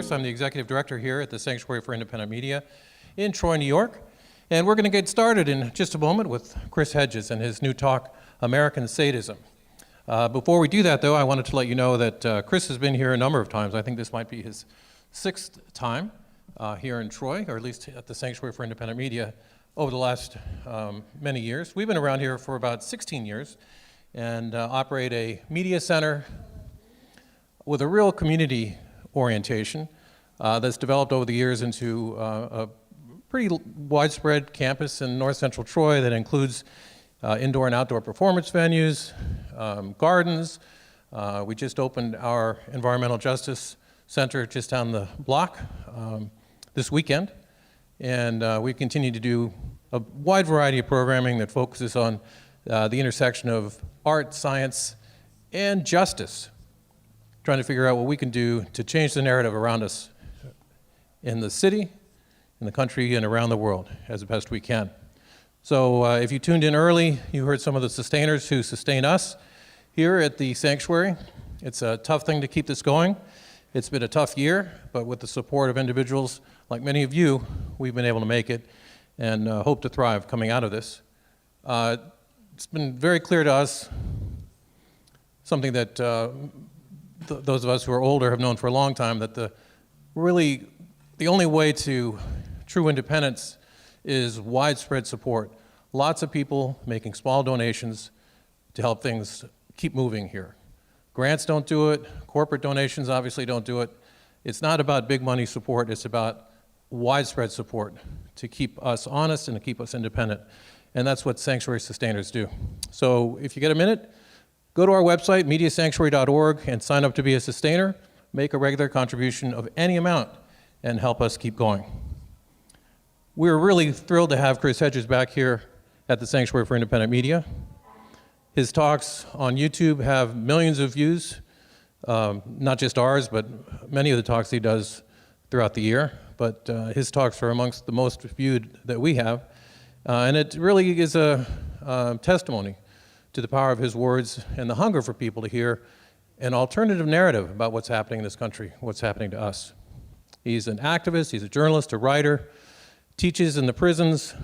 Pierce. I'm the Executive Director here at the Sanctuary for Independent Media in Troy, New York. And we're going to get started in just a moment with Chris Hedges and his new talk, American Sadism. Before we do that, though, I wanted to let you know that Chris has been here a number of times. I think this might be his 6th time here in Troy, or at least at the Sanctuary for Independent Media over the last many years. We've been around here for about 16 years and operate a media center with a real community orientation that's developed over the years into a pretty widespread campus in north central Troy that includes indoor and outdoor performance venues, gardens. We just opened our environmental justice center just down the block this weekend, and we continue to do a wide variety of programming that focuses on the intersection of art, science, and justice, trying to figure out what we can do to change the narrative around us in the city, in the country, and around the world as best we can. So if you tuned in early, you heard some of the sustainers who sustain us here at the Sanctuary. It's a tough thing to keep this going. It's been a tough year, but with the support of individuals like many of you, we've been able to make it and hope to thrive coming out of this. It's been very clear to us, something that those of us who are older have known for a long time, that the only way to true independence is widespread support. Lots of people making small donations to help things keep moving here. Grants don't do it, corporate donations obviously don't do it. It's not about big money support, it's about widespread support to keep us honest and to keep us independent. And that's what Sanctuary Sustainers do. So if you get a minute, go to our website, mediasanctuary.org, and sign up to be a sustainer. Make a regular contribution of any amount and help us keep going. We're really thrilled to have Chris Hedges back here at the Sanctuary for Independent Media. His talks on YouTube have millions of views, not just ours, but many of the talks he does throughout the year. But his talks are amongst the most viewed that we have. And it really is a testimony to the power of his words and the hunger for people to hear an alternative narrative about what's happening in this country, what's happening to us. He's an activist, he's a journalist, a writer, teaches in the prisons,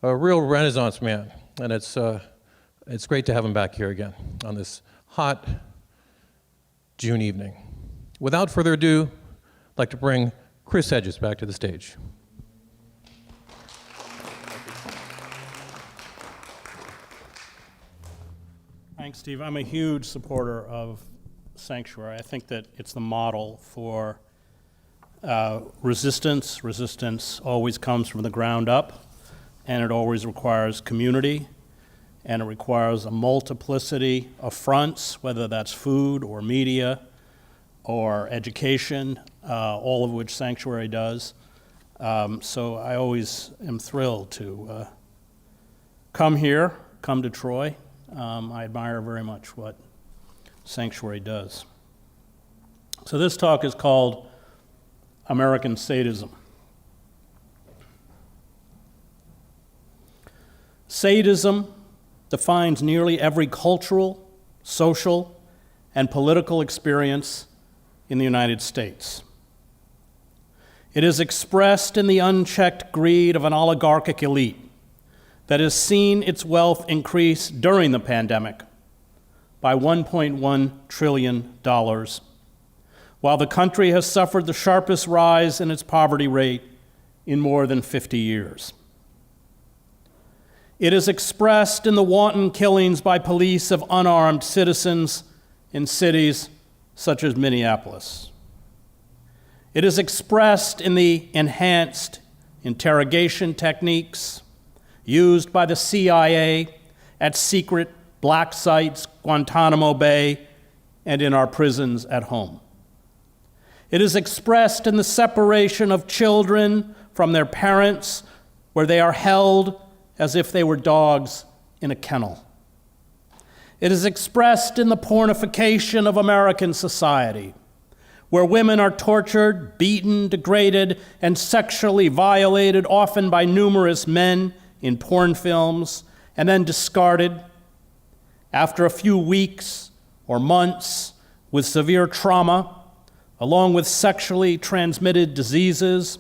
a real Renaissance man. And it's great to have him back here again on this hot June evening. Without further ado, I'd like to bring Chris Hedges back to the stage. Thanks, Steve. I'm a huge supporter of Sanctuary. I think that it's the model for resistance. Resistance always comes from the ground up, and it always requires community, and it requires a multiplicity of fronts, whether that's food or media or education, all of which Sanctuary does. So I always am thrilled to come here, come to Troy. I admire very much what Sanctuary does. So this talk is called American Sadism. Sadism defines nearly every cultural, social, and political experience in the United States. It is expressed in the unchecked greed of an oligarchic elite that has seen its wealth increase during the pandemic by $1.1 trillion, while the country has suffered the sharpest rise in its poverty rate in more than 50 years. It is expressed in the wanton killings by police of unarmed citizens in cities such as Minneapolis. It is expressed in the enhanced interrogation techniques used by the CIA at secret black sites, Guantanamo Bay, and in our prisons at home. It is expressed in the separation of children from their parents, where they are held as if they were dogs in a kennel. It is expressed in the pornification of American society, where women are tortured, beaten, degraded, and sexually violated, often by numerous men in porn films, and then discarded after a few weeks or months with severe trauma. along with sexually transmitted diseases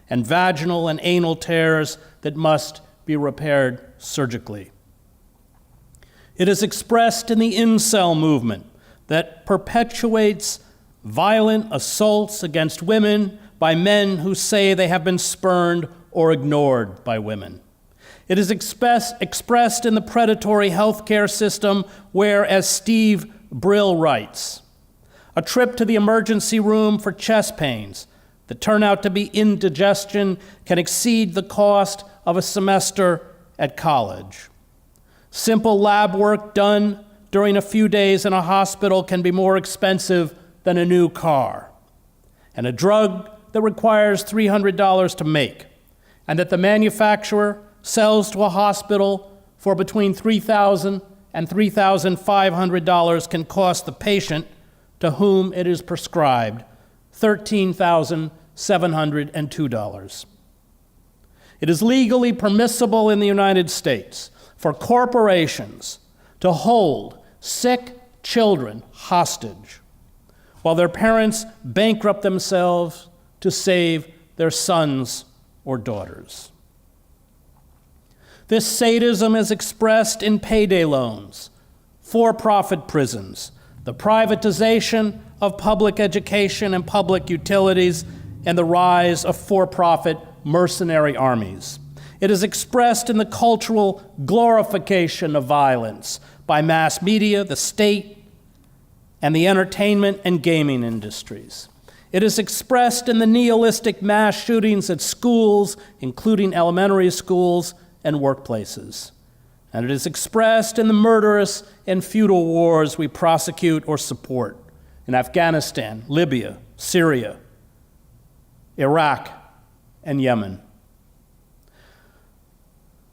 and vaginal and anal tears that must be repaired surgically. It is expressed in the incel movement that perpetuates violent assaults against women by men who say they have been spurned or ignored by women. It is expressed in the predatory healthcare system where, as Steve Brill writes, a trip to the emergency room for chest pains that turn out to be indigestion can exceed the cost of a semester at college. Simple lab work done during a few days in a hospital can be more expensive than a new car. And a drug that requires $300 to make, and that the manufacturer sells to a hospital for between $3,000 and $3,500 can cost the patient to whom it is prescribed $13,702. It is legally permissible in the United States for corporations to hold sick children hostage while their parents bankrupt themselves to save their sons or daughters. This sadism is expressed in payday loans, for-profit prisons, the privatization of public education and public utilities, and the rise of for-profit mercenary armies. It is expressed in the cultural glorification of violence by mass media, the state, and the entertainment and gaming industries. It is expressed in the nihilistic mass shootings at schools, including elementary schools and workplaces. And it is expressed in the murderous and futile wars we prosecute or support in Afghanistan, Libya, Syria, Iraq, and Yemen.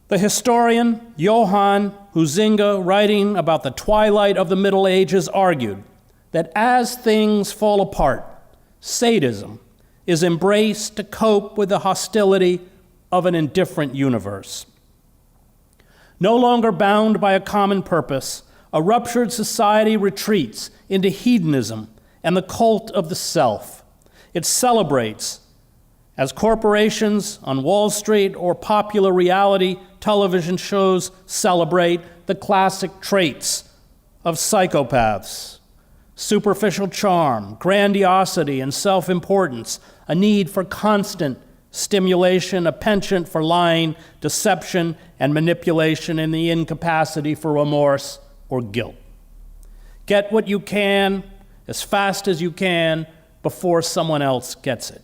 The historian Johann Huizinga, writing about the twilight of the Middle Ages, argued that as things fall apart, sadism is embraced to cope with the hostility of an indifferent universe. No longer bound by a common purpose, a ruptured society retreats into hedonism and the cult of the self. It celebrates, as corporations on Wall Street or popular reality television shows celebrate, the classic traits of psychopaths: superficial charm, grandiosity, and self-importance, a need for constant stimulation, a penchant for lying, deception, and manipulation, and the incapacity for remorse or guilt. Get what you can as fast as you can before someone else gets it.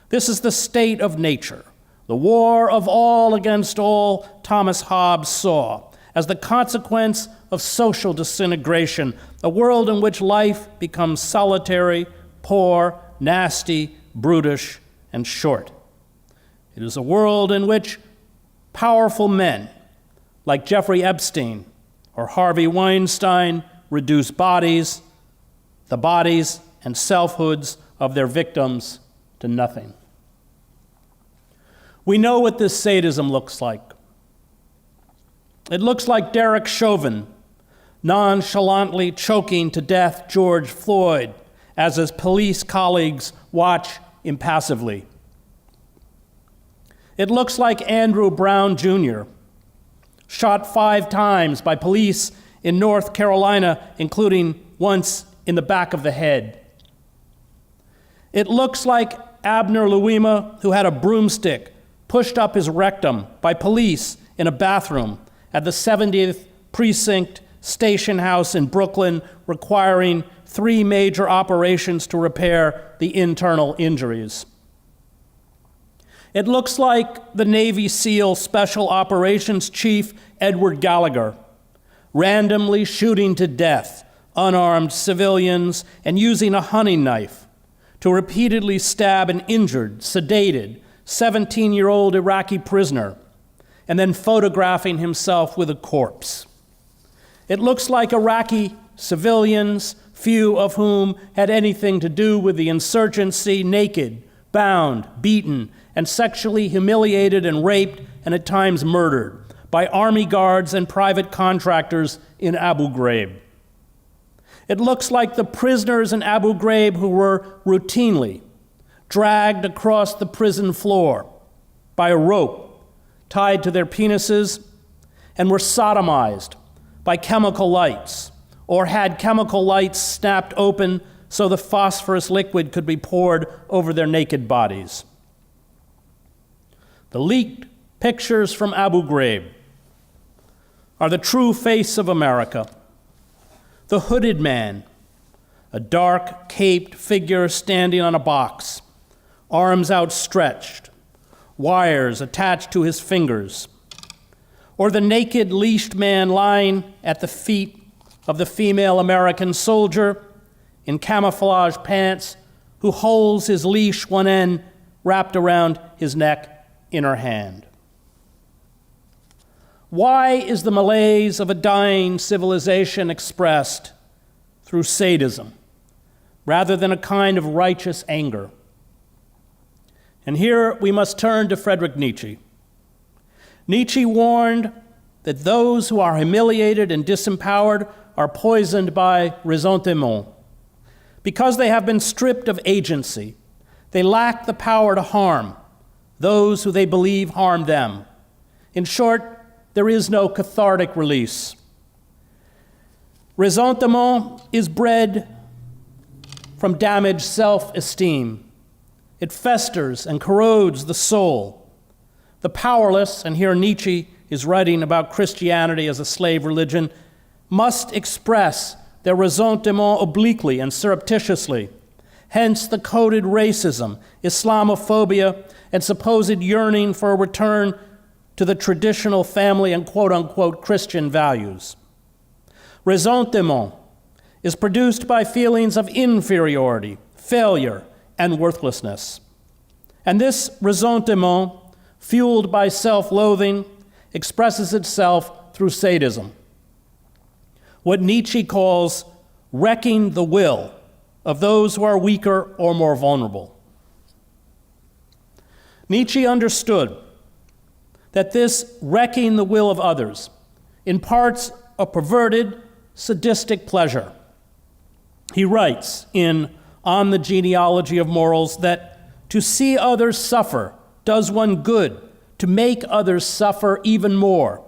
This is the state of nature, the war of all against all Thomas Hobbes saw as the consequence of social disintegration, a world in which life becomes solitary, poor, nasty, brutish, and short. It is a world in which powerful men like Jeffrey Epstein or Harvey Weinstein reduce the bodies and selfhoods of their victims to nothing. We know what this sadism looks like. It looks like Derek Chauvin nonchalantly choking to death George Floyd as his police colleagues watch impassively. It looks like Andrew Brown Jr., shot 5 times by police in North Carolina, including once in the back of the head. It looks like Abner Louima, who had a broomstick pushed up his rectum by police in a bathroom at the 70th Precinct Station House in Brooklyn, requiring 3 major operations to repair the internal injuries. It looks like the Navy SEAL Special Operations Chief Edward Gallagher, randomly shooting to death unarmed civilians and using a hunting knife to repeatedly stab an injured, sedated, 17-year-old Iraqi prisoner, and then photographing himself with a corpse. It looks like Iraqi civilians, few of whom had anything to do with the insurgency, naked, bound, beaten, and sexually humiliated and raped and at times murdered by army guards and private contractors in Abu Ghraib. It looks like the prisoners in Abu Ghraib who were routinely dragged across the prison floor by a rope tied to their penises and were sodomized by chemical lights, or had chemical lights snapped open so the phosphorus liquid could be poured over their naked bodies. The leaked pictures from Abu Ghraib are the true face of America. The hooded man, a dark, caped figure standing on a box, arms outstretched, wires attached to his fingers. Or the naked, leashed man lying at the feet of the female American soldier in camouflage pants who holds his leash, one end wrapped around his neck in her hand. Why is the malaise of a dying civilization expressed through sadism rather than a kind of righteous anger? And here we must turn to Friedrich Nietzsche. Nietzsche warned that those who are humiliated and disempowered are poisoned by ressentiment. Because they have been stripped of agency, they lack the power to harm those who they believe harm them. In short, there is no cathartic release. Ressentiment is bred from damaged self-esteem. It festers and corrodes the soul. The powerless, and here Nietzsche is writing about Christianity as a slave religion, must express their ressentiment obliquely and surreptitiously. Hence the coded racism, Islamophobia, and supposed yearning for a return to the traditional family and quote-unquote Christian values. Ressentiment is produced by feelings of inferiority, failure, and worthlessness. And this ressentiment, fueled by self-loathing, expresses itself through sadism, what Nietzsche calls wrecking the will of those who are weaker or more vulnerable. Nietzsche understood that this wrecking the will of others imparts a perverted, sadistic pleasure. He writes in On the Genealogy of Morals that to see others suffer does one good, to make others suffer even more.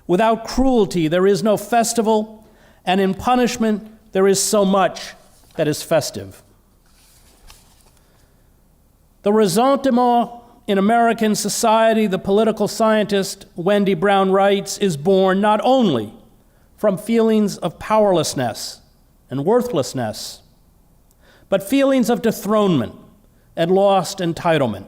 Without cruelty there is no festival, and in punishment there is so much that is festive. The ressentiment in American society, the political scientist Wendy Brown writes, is born not only from feelings of powerlessness and worthlessness, but feelings of dethronement and lost entitlement.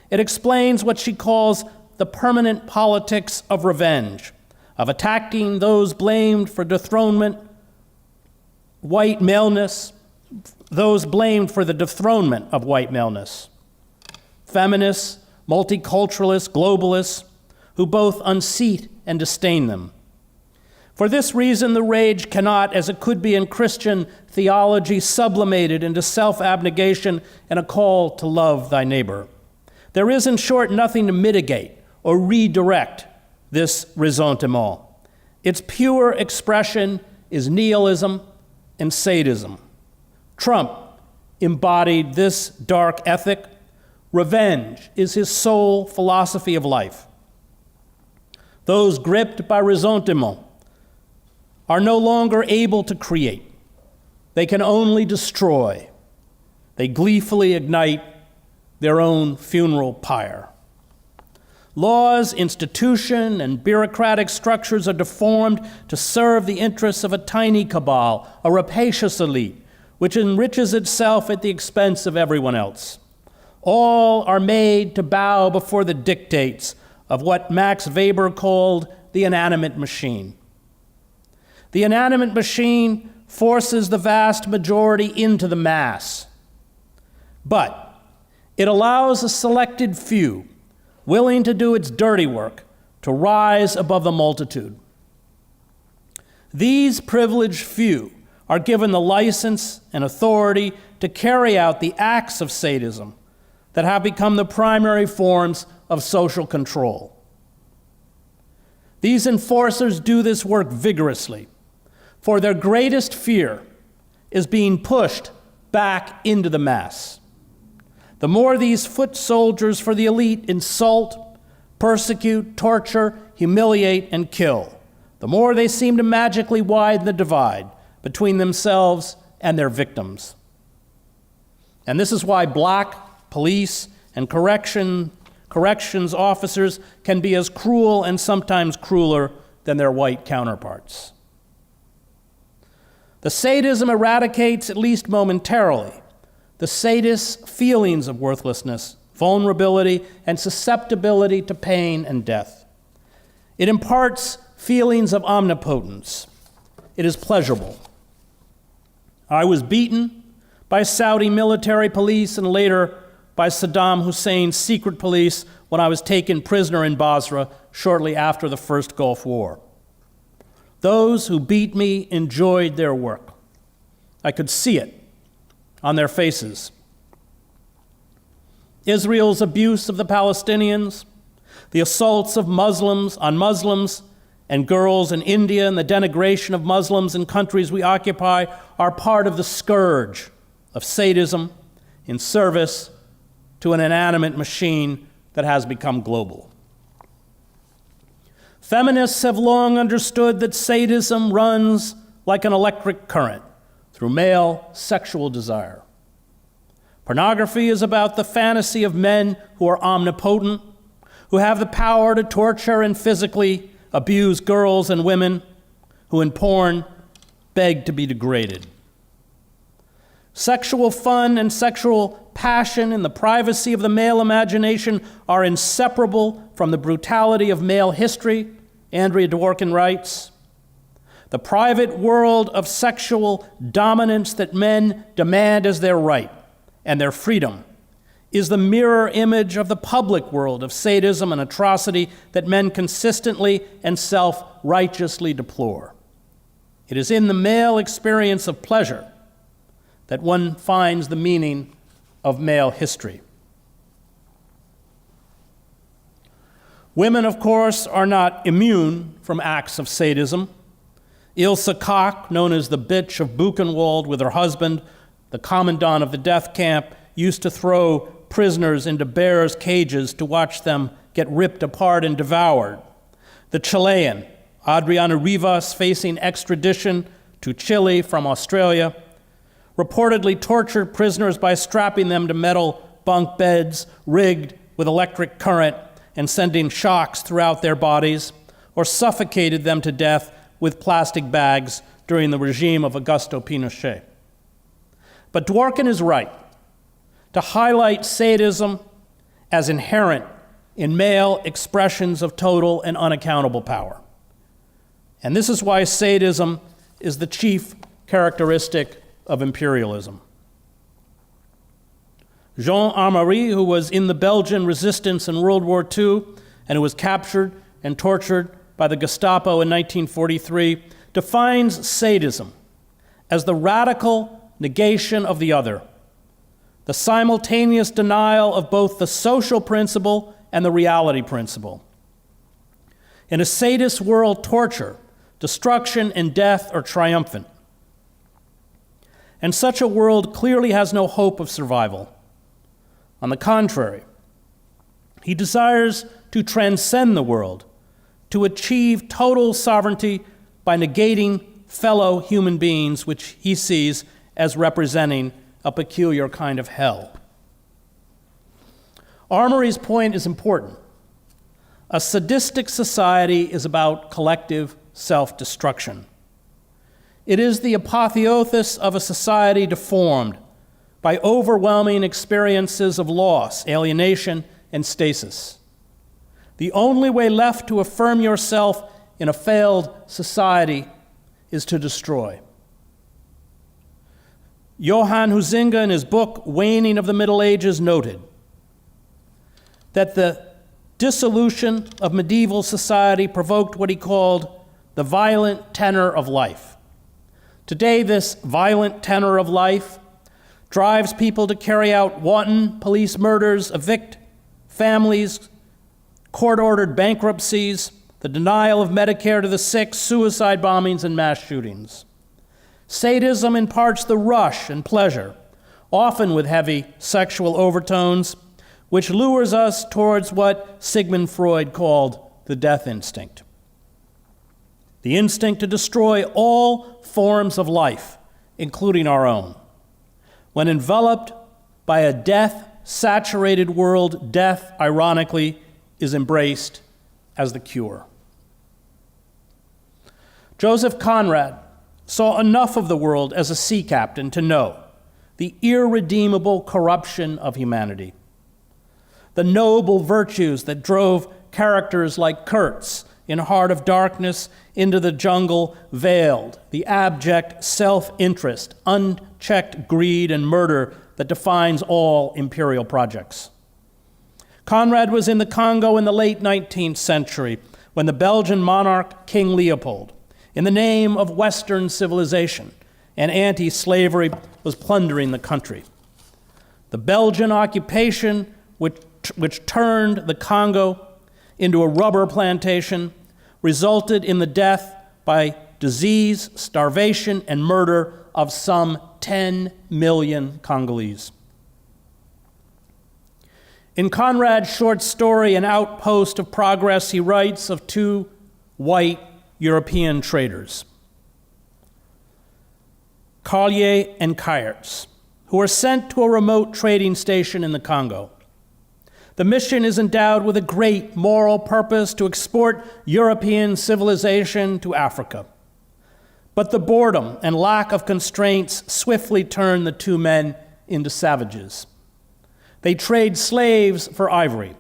It explains what she calls the permanent politics of revenge, of attacking those blamed for dethronement, white maleness, those blamed for the dethronement of white maleness, feminists, multiculturalists, globalists, who both unseat and disdain them. For this reason, the rage cannot, as it could be in Christian theology, sublimated into self-abnegation and a call to love thy neighbor. There is, in short, nothing to mitigate or redirect this ressentiment. Its pure expression is nihilism and sadism. Trump embodied this dark ethic. Revenge is his sole philosophy of life. Those gripped by ressentiment are no longer able to create. They can only destroy. They gleefully ignite their own funeral pyre. Laws, institution, and bureaucratic structures are deformed to serve the interests of a tiny cabal, a rapacious elite, which enriches itself at the expense of everyone else. All are made to bow before the dictates of what Max Weber called the inanimate machine. The inanimate machine forces the vast majority into the mass, but it allows a selected few, willing to do its dirty work, to rise above the multitude. These privileged few are given the license and authority to carry out the acts of sadism that have become the primary forms of social control. These enforcers do this work vigorously. for their greatest fear is being pushed back into the mass. The more these foot soldiers for the elite insult, persecute, torture, humiliate, and kill, the more they seem to magically widen the divide between themselves and their victims. And this is why black police and corrections officers can be as cruel and sometimes crueler than their white counterparts. The sadism eradicates, at least momentarily, the sadist's feelings of worthlessness, vulnerability, and susceptibility to pain and death. It imparts feelings of omnipotence. It is pleasurable. I was beaten by Saudi military police and later by Saddam Hussein's secret police when I was taken prisoner in Basra shortly after the First Gulf War. Those who beat me enjoyed their work. I could see it on their faces. Israel's abuse of the Palestinians, the assaults of Muslims on Muslims and girls in India, and the denigration of Muslims in countries we occupy are part of the scourge of sadism in service to an inanimate machine that has become global. Feminists have long understood that sadism runs like an electric current through male sexual desire. Pornography is about the fantasy of men who are omnipotent, who have the power to torture and physically abuse girls and women, who in porn beg to be degraded. Sexual fun and sexual passion in the privacy of the male imagination are inseparable from the brutality of male history, Andrea Dworkin writes. The private world of sexual dominance that men demand as their right and their freedom is the mirror image of the public world of sadism and atrocity that men consistently and self-righteously deplore. It is in the male experience of pleasure that one finds the meaning of male history. Women, of course, are not immune from acts of sadism. Ilse Koch, known as the Bitch of Buchenwald, with her husband, the commandant of the death camp, used to throw prisoners into bears' cages to watch them get ripped apart and devoured. The Chilean, Adriana Rivas, facing extradition to Chile from Australia, reportedly tortured prisoners by strapping them to metal bunk beds rigged with electric current and sending shocks throughout their bodies, or suffocated them to death with plastic bags during the regime of Augusto Pinochet. But Dworkin is right to highlight sadism as inherent in male expressions of total and unaccountable power. And this is why sadism is the chief characteristic of imperialism. Jean Armory, who was in the Belgian resistance in World War II and who was captured and tortured by the Gestapo in 1943, defines sadism as the radical negation of the other, the simultaneous denial of both the social principle and the reality principle. In a sadist world, torture, destruction, and death are triumphant. And such a world clearly has no hope of survival. On the contrary, he desires to transcend the world, to achieve total sovereignty by negating fellow human beings, which he sees as representing a peculiar kind of hell. Armory's point is important. A sadistic society is about collective self-destruction. It is the apotheosis of a society deformed by overwhelming experiences of loss, alienation, and stasis. The only way left to affirm yourself in a failed society is to destroy. Johann Huizinga, in his book, Waning of the Middle Ages, noted that the dissolution of medieval society provoked what he called the violent tenor of life. Today, this violent tenor of life drives people to carry out wanton police murders, evict families, court-ordered bankruptcies, the denial of Medicare to the sick, suicide bombings, and mass shootings. Sadism imparts the rush and pleasure, often with heavy sexual overtones, which lures us towards what Sigmund Freud called the death instinct. The instinct to destroy all forms of life, including our own. When enveloped by a death-saturated world, death, ironically, is embraced as the cure. Joseph Conrad saw enough of the world as a sea captain to know the irredeemable corruption of humanity, the noble virtues that drove characters like Kurtz in Heart of Darkness into the jungle veiled, the abject self-interest, unchecked greed and murder that defines all imperial projects. Conrad was in the Congo in the late 19th century when the Belgian monarch King Leopold, in the name of Western civilization and anti-slavery, was plundering the country. The Belgian occupation, which turned the Congo into a rubber plantation, resulted in the death by disease, starvation, and murder of some 10 million Congolese. In Conrad's short story, An Outpost of Progress, he writes of two white European traders, Collier and Kayerts, who are sent to a remote trading station in the Congo. The mission is endowed with a great moral purpose to export European civilization to Africa. But the boredom and lack of constraints swiftly turn the two men into savages. They trade slaves for ivory.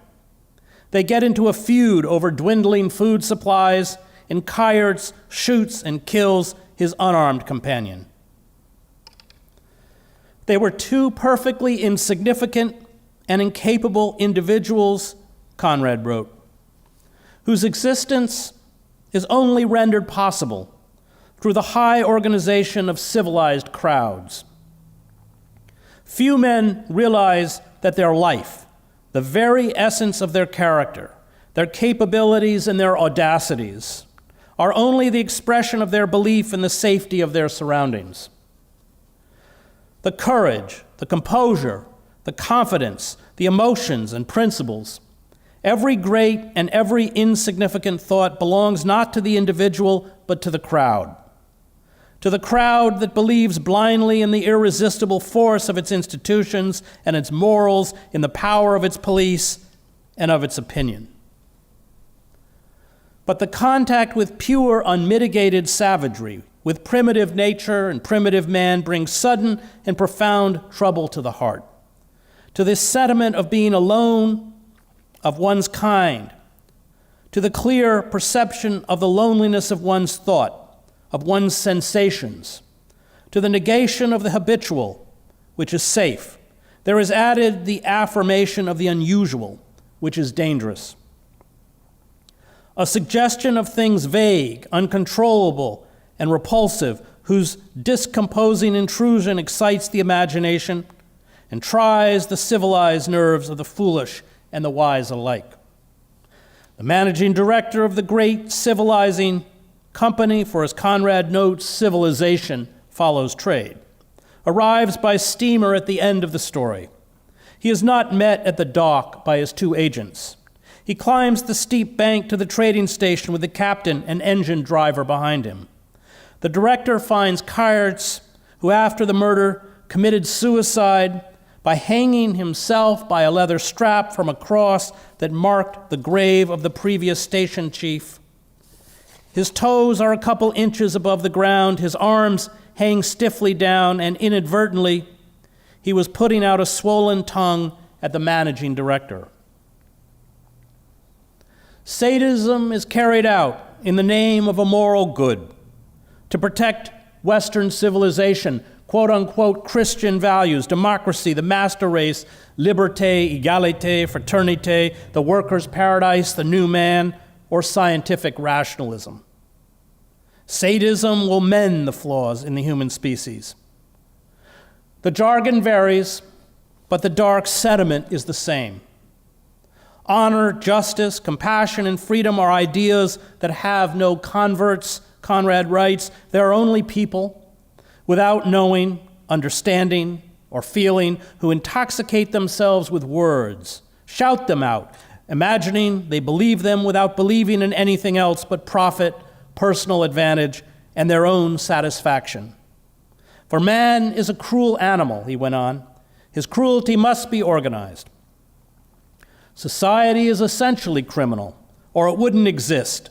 They get into a feud over dwindling food supplies, and Kayerts shoots and kills his unarmed companion. They were two perfectly insignificant and incapable individuals, Conrad wrote, whose existence is only rendered possible through the high organization of civilized crowds. Few men realize that their life, the very essence of their character, their capabilities and their audacities, are only the expression of their belief in the safety of their surroundings. The courage, the composure, the confidence, the emotions and principles, every great and every insignificant thought belongs not to the individual, but to the crowd. To the crowd that believes blindly in the irresistible force of its institutions and its morals, in the power of its police and of its opinion. But the contact with pure, unmitigated savagery, with primitive nature and primitive man, brings sudden and profound trouble to the heart. To this sentiment of being alone of one's kind, to the clear perception of the loneliness of one's thought, of one's sensations, to the negation of the habitual, which is safe, there is added the affirmation of the unusual, which is dangerous. A suggestion of things vague, uncontrollable, and repulsive, whose discomposing intrusion excites the imagination and tries the civilized nerves of the foolish and the wise alike. The managing director of the great civilizing company, for as Conrad notes, civilization follows trade, arrives by steamer at the end of the story. He is not met at the dock by his two agents. He climbs the steep bank to the trading station with the captain and engine driver behind him. The director finds Kayerts, who after the murder committed suicide by hanging himself by a leather strap from a cross that marked the grave of the previous station chief. His toes are a couple inches above the ground, his arms hang stiffly down, and inadvertently, he was putting out a swollen tongue at the managing director. Sadism is carried out in the name of a moral good, to protect Western civilization, quote-unquote Christian values, democracy, the master race, liberté, égalité, fraternité, the worker's paradise, the new man, or scientific rationalism. Sadism will mend the flaws in the human species. The jargon varies, but the dark sentiment is the same. Honor, justice, compassion, and freedom are ideas that have no converts, Conrad writes. They are only people without knowing, understanding, or feeling, who intoxicate themselves with words, shout them out, imagining they believe them without believing in anything else but profit, personal advantage, and their own satisfaction. For man is a cruel animal, he went on. His cruelty must be organized. Society is essentially criminal, or it wouldn't exist.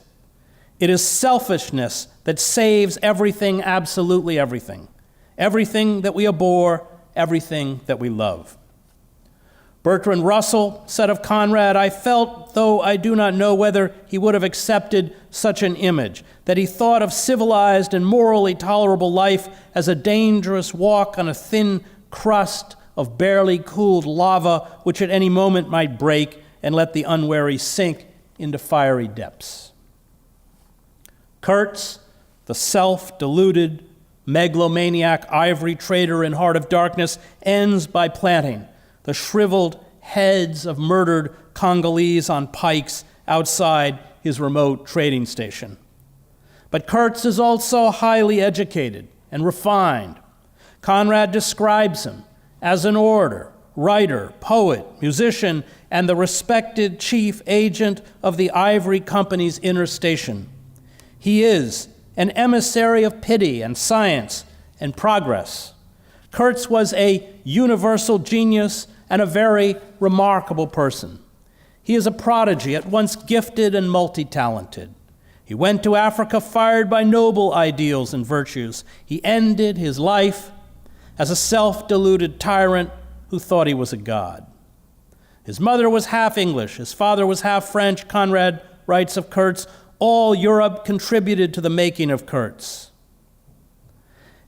It is selfishness that saves everything, absolutely everything. Everything that we abhor, everything that we love. Bertrand Russell said of Conrad, "I felt, though I do not know whether he would have accepted such an image, that he thought of civilized and morally tolerable life as a dangerous walk on a thin crust of barely cooled lava, which at any moment might break and let the unwary sink into fiery depths." Kurtz, the self-deluded, megalomaniac ivory trader in Heart of Darkness, ends by planting the shriveled heads of murdered Congolese on pikes outside his remote trading station. But Kurtz is also highly educated and refined. Conrad describes him as an orator, writer, poet, musician, and the respected chief agent of the Ivory Company's inner station. He is an emissary of pity and science and progress. Kurtz was a universal genius and a very remarkable person. He is a prodigy, at once gifted and multi-talented. He went to Africa fired by noble ideals and virtues. He ended his life as a self-deluded tyrant who thought he was a god. His mother was half English, his father was half French. Conrad writes of Kurtz, "All Europe contributed to the making of Kurtz."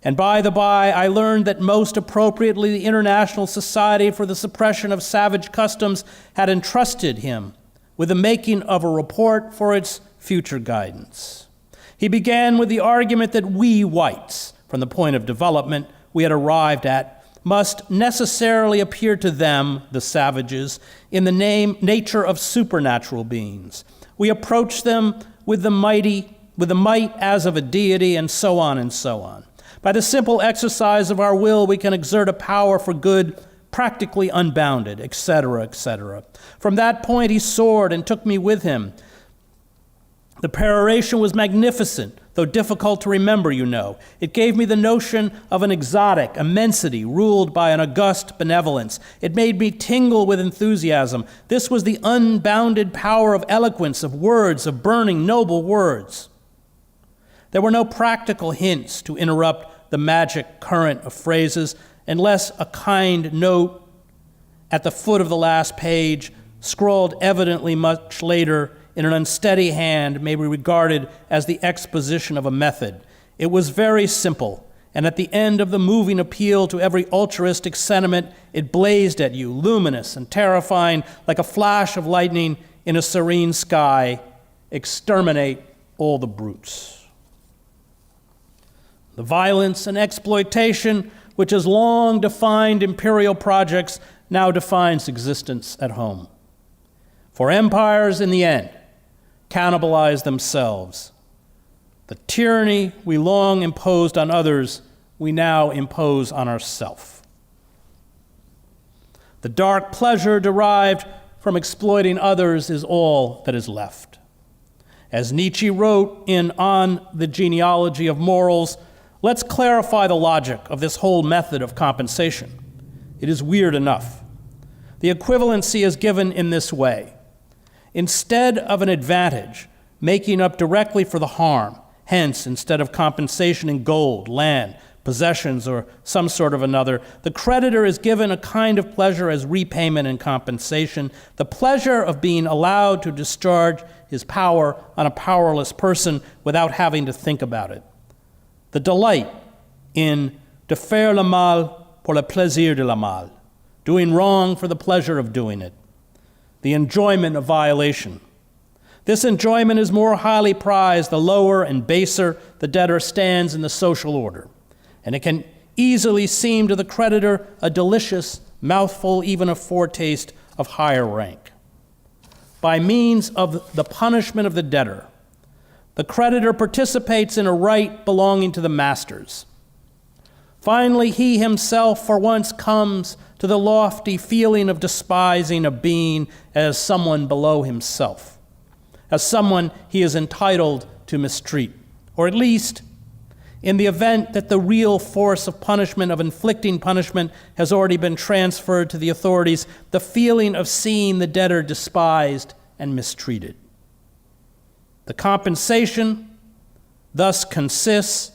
And by the by, I learned that most appropriately the International Society for the Suppression of Savage Customs had entrusted him with the making of a report for its future guidance. He began with the argument that we whites, from the point of development we had arrived at, must necessarily appear to them, the savages, in the nature of supernatural beings. We approach them with the might as of a deity, and so on and so on. By the simple exercise of our will, we can exert a power for good practically unbounded, etc., etc. From that point, he soared and took me with him. The peroration was magnificent, though difficult to remember, you know. It gave me the notion of an exotic immensity ruled by an august benevolence. It made me tingle with enthusiasm. This was the unbounded power of eloquence, of words, of burning, noble words. There were no practical hints to interrupt the magic current of phrases, unless a kind note at the foot of the last page, scrawled evidently much later in an unsteady hand, may be regarded as the exposition of a method. It was very simple, and at the end of the moving appeal to every altruistic sentiment, it blazed at you, luminous and terrifying, like a flash of lightning in a serene sky. Exterminate all the brutes. The violence and exploitation which has long defined imperial projects now defines existence at home. For empires, in the end, cannibalize themselves. The tyranny we long imposed on others, we now impose on ourselves. The dark pleasure derived from exploiting others is all that is left. As Nietzsche wrote in On the Genealogy of Morals, let's clarify the logic of this whole method of compensation. It is weird enough. The equivalency is given in this way. Instead of an advantage, making up directly for the harm, hence, instead of compensation in gold, land, possessions, or some sort of another, the creditor is given a kind of pleasure as repayment and compensation, the pleasure of being allowed to discharge his power on a powerless person without having to think about it. The delight in de faire le mal pour le plaisir de le mal, doing wrong for the pleasure of doing it. The enjoyment of violation. This enjoyment is more highly prized the lower and baser the debtor stands in the social order, and it can easily seem to the creditor a delicious mouthful, even a foretaste of higher rank. By means of the punishment of the debtor, the creditor participates in a right belonging to the masters. Finally, he himself for once comes to the lofty feeling of despising a being as someone below himself, as someone he is entitled to mistreat, or at least, in the event that the real force of punishment, of inflicting punishment, has already been transferred to the authorities, the feeling of seeing the debtor despised and mistreated. The compensation thus consists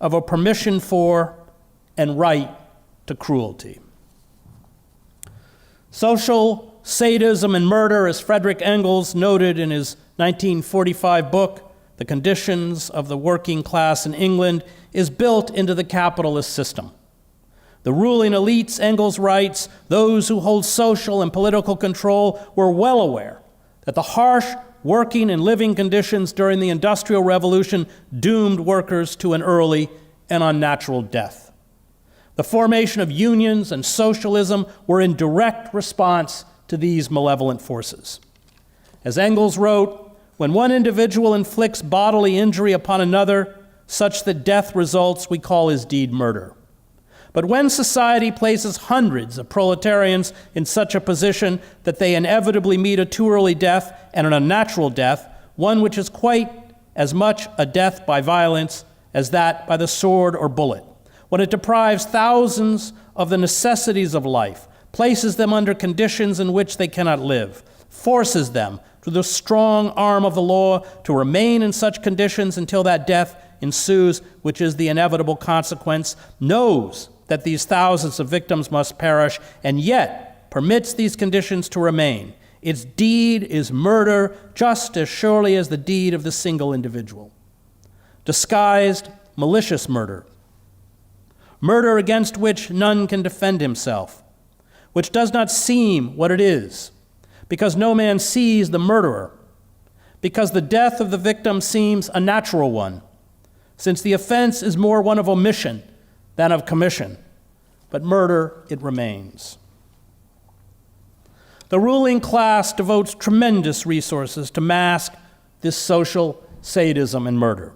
of a permission for and right to cruelty. Social sadism and murder, as Frederick Engels noted in his 1945 book, The Conditions of the Working Class in England, is built into the capitalist system. The ruling elites, Engels writes, those who hold social and political control, were well aware that the harsh working and living conditions during the Industrial Revolution doomed workers to an early and unnatural death. The formation of unions and socialism were in direct response to these malevolent forces. As Engels wrote, when one individual inflicts bodily injury upon another, such that death results, we call his deed murder. But when society places hundreds of proletarians in such a position that they inevitably meet a too early death and an unnatural death, one which is quite as much a death by violence as that by the sword or bullet, when it deprives thousands of the necessities of life, places them under conditions in which they cannot live, forces them through the strong arm of the law to remain in such conditions until that death ensues, which is the inevitable consequence, knows that these thousands of victims must perish, and yet permits these conditions to remain. Its deed is murder just as surely as the deed of the single individual. Disguised, malicious murder. Murder against which none can defend himself, which does not seem what it is, because no man sees the murderer, because the death of the victim seems a natural one, since the offense is more one of omission than of commission, but murder it remains. The ruling class devotes tremendous resources to mask this social sadism and murder.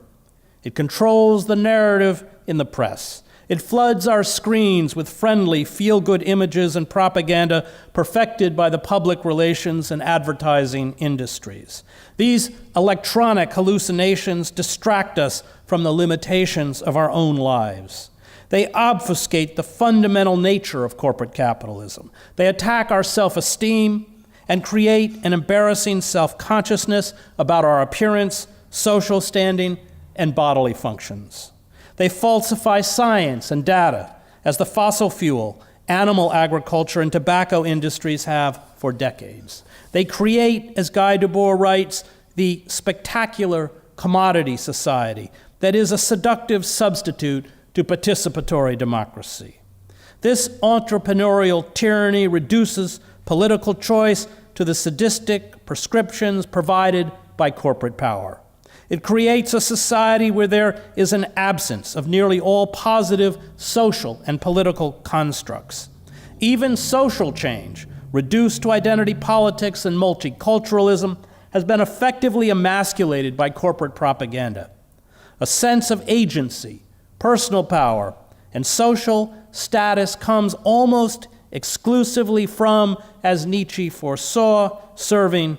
It controls the narrative in the press. It floods our screens with friendly, feel-good images and propaganda perfected by the public relations and advertising industries. These electronic hallucinations distract us from the limitations of our own lives. They obfuscate the fundamental nature of corporate capitalism. They attack our self-esteem and create an embarrassing self-consciousness about our appearance, social standing, and bodily functions. They falsify science and data, as the fossil fuel, animal agriculture, and tobacco industries have for decades. They create, as Guy Debord writes, the spectacular commodity society that is a seductive substitute to participatory democracy. This entrepreneurial tyranny reduces political choice to the sadistic prescriptions provided by corporate power. It creates a society where there is an absence of nearly all positive social and political constructs. Even social change, reduced to identity politics and multiculturalism, has been effectively emasculated by corporate propaganda. A sense of agency, personal power, and social status comes almost exclusively from, as Nietzsche foresaw, serving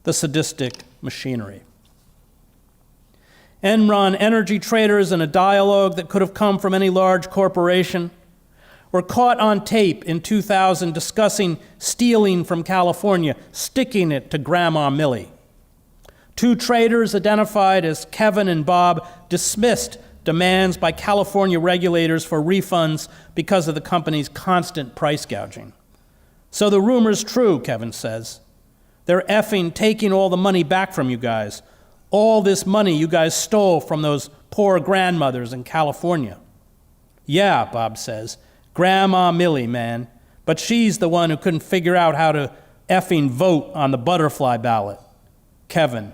the sadistic machinery. Enron energy traders, in a dialogue that could have come from any large corporation, were caught on tape in 2000 discussing stealing from California, sticking it to Grandma Millie. Two traders identified as Kevin and Bob dismissed demands by California regulators for refunds because of the company's constant price gouging. So the rumor's true, Kevin says. They're effing taking all the money back from you guys. All this money you guys stole from those poor grandmothers in California. Yeah, Bob says, Grandma Millie, man. But she's the one who couldn't figure out how to effing vote on the butterfly ballot. Kevin.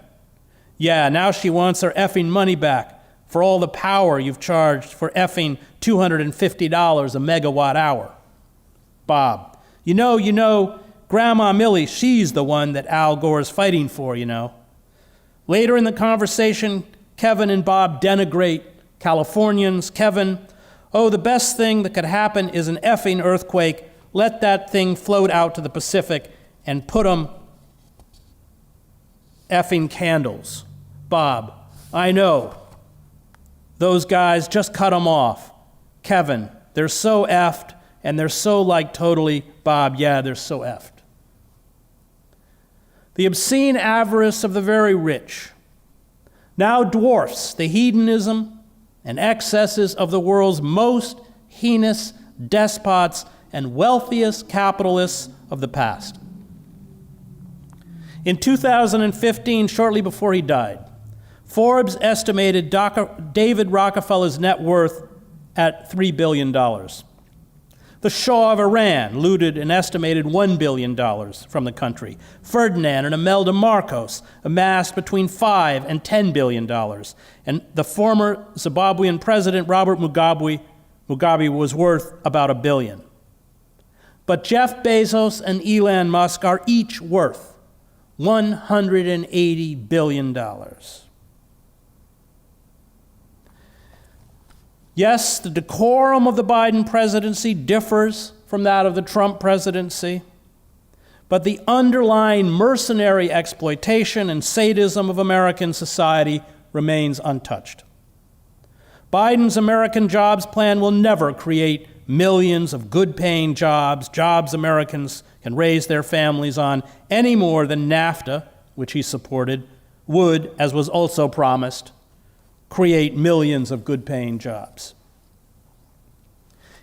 Yeah, now she wants her effing money back for all the power you've charged for effing $250 a megawatt hour. Bob. You know, Grandma Millie, she's the one that Al Gore's fighting for, you know. Later in the conversation, Kevin and Bob denigrate Californians. Kevin, Oh, the best thing that could happen is an effing earthquake. Let that thing float out to the Pacific and put 'em effing candles. Bob, I know. Those guys, just cut 'em off. Kevin, they're so effed, and they're so like totally, Bob, yeah, they're so effed. The obscene avarice of the very rich now dwarfs the hedonism and excesses of the world's most heinous despots and wealthiest capitalists of the past. In 2015, shortly before he died, Forbes estimated David Rockefeller's net worth at $3 billion. The Shah of Iran looted an estimated $1 billion from the country. Ferdinand and Imelda Marcos amassed between $5 and $10 billion. And the former Zimbabwean president, Robert Mugabe, was worth about $1 billion. But Jeff Bezos and Elon Musk are each worth $180 billion. Yes, the decorum of the Biden presidency differs from that of the Trump presidency, but the underlying mercenary exploitation and sadism of American society remains untouched. Biden's American jobs plan will never create millions of good-paying jobs Americans can raise their families on, any more than NAFTA, which he supported, would, as was also promised, create millions of good-paying jobs.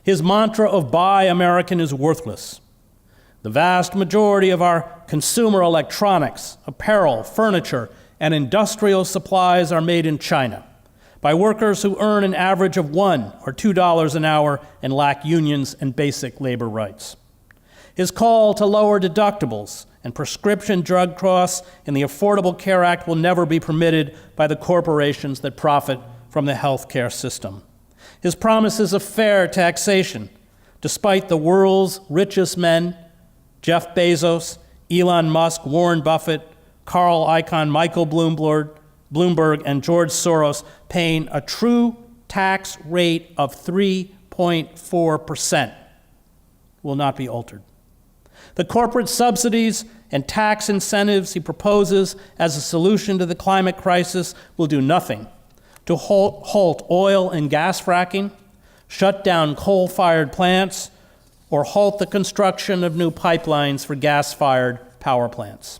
His mantra of Buy American is worthless. The vast majority of our consumer electronics, apparel, furniture, and industrial supplies are made in China by workers who earn an average of $1 or $2 an hour and lack unions and basic labor rights. His call to lower deductibles and prescription drug costs in the Affordable Care Act will never be permitted by the corporations that profit from the health care system. His promises of fair taxation, despite the world's richest men, Jeff Bezos, Elon Musk, Warren Buffett, Carl Icahn, Michael Bloomberg, and George Soros, paying a true tax rate of 3.4%, will not be altered. The corporate subsidies and tax incentives he proposes as a solution to the climate crisis will do nothing to halt oil and gas fracking, shut down coal-fired plants, or halt the construction of new pipelines for gas-fired power plants.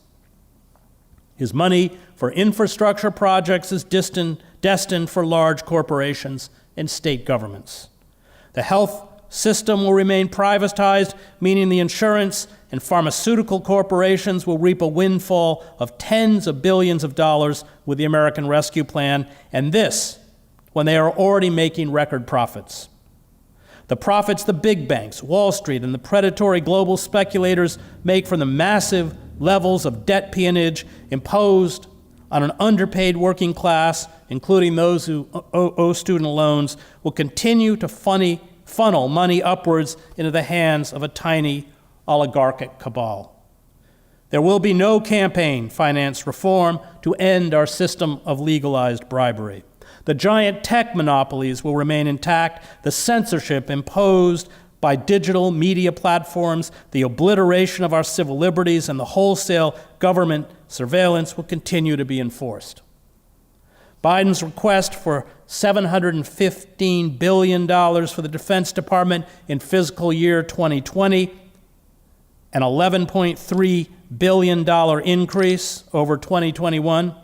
His money for infrastructure projects is destined for large corporations and state governments. The health system will remain privatized, meaning the insurance and pharmaceutical corporations will reap a windfall of tens of billions of dollars with the American Rescue Plan, and this when they are already making record profits. The profits the big banks, Wall Street, and the predatory global speculators make from the massive levels of debt peonage imposed on an underpaid working class, including those who owe student loans, will continue to funnel money upwards into the hands of a tiny oligarchic cabal. There will be no campaign finance reform to end our system of legalized bribery. The giant tech monopolies will remain intact. The censorship imposed by digital media platforms, the obliteration of our civil liberties, and the wholesale government surveillance will continue to be enforced. Biden's request for $715 billion for the Defense Department in fiscal year 2020, an $11.3 billion increase over 2021,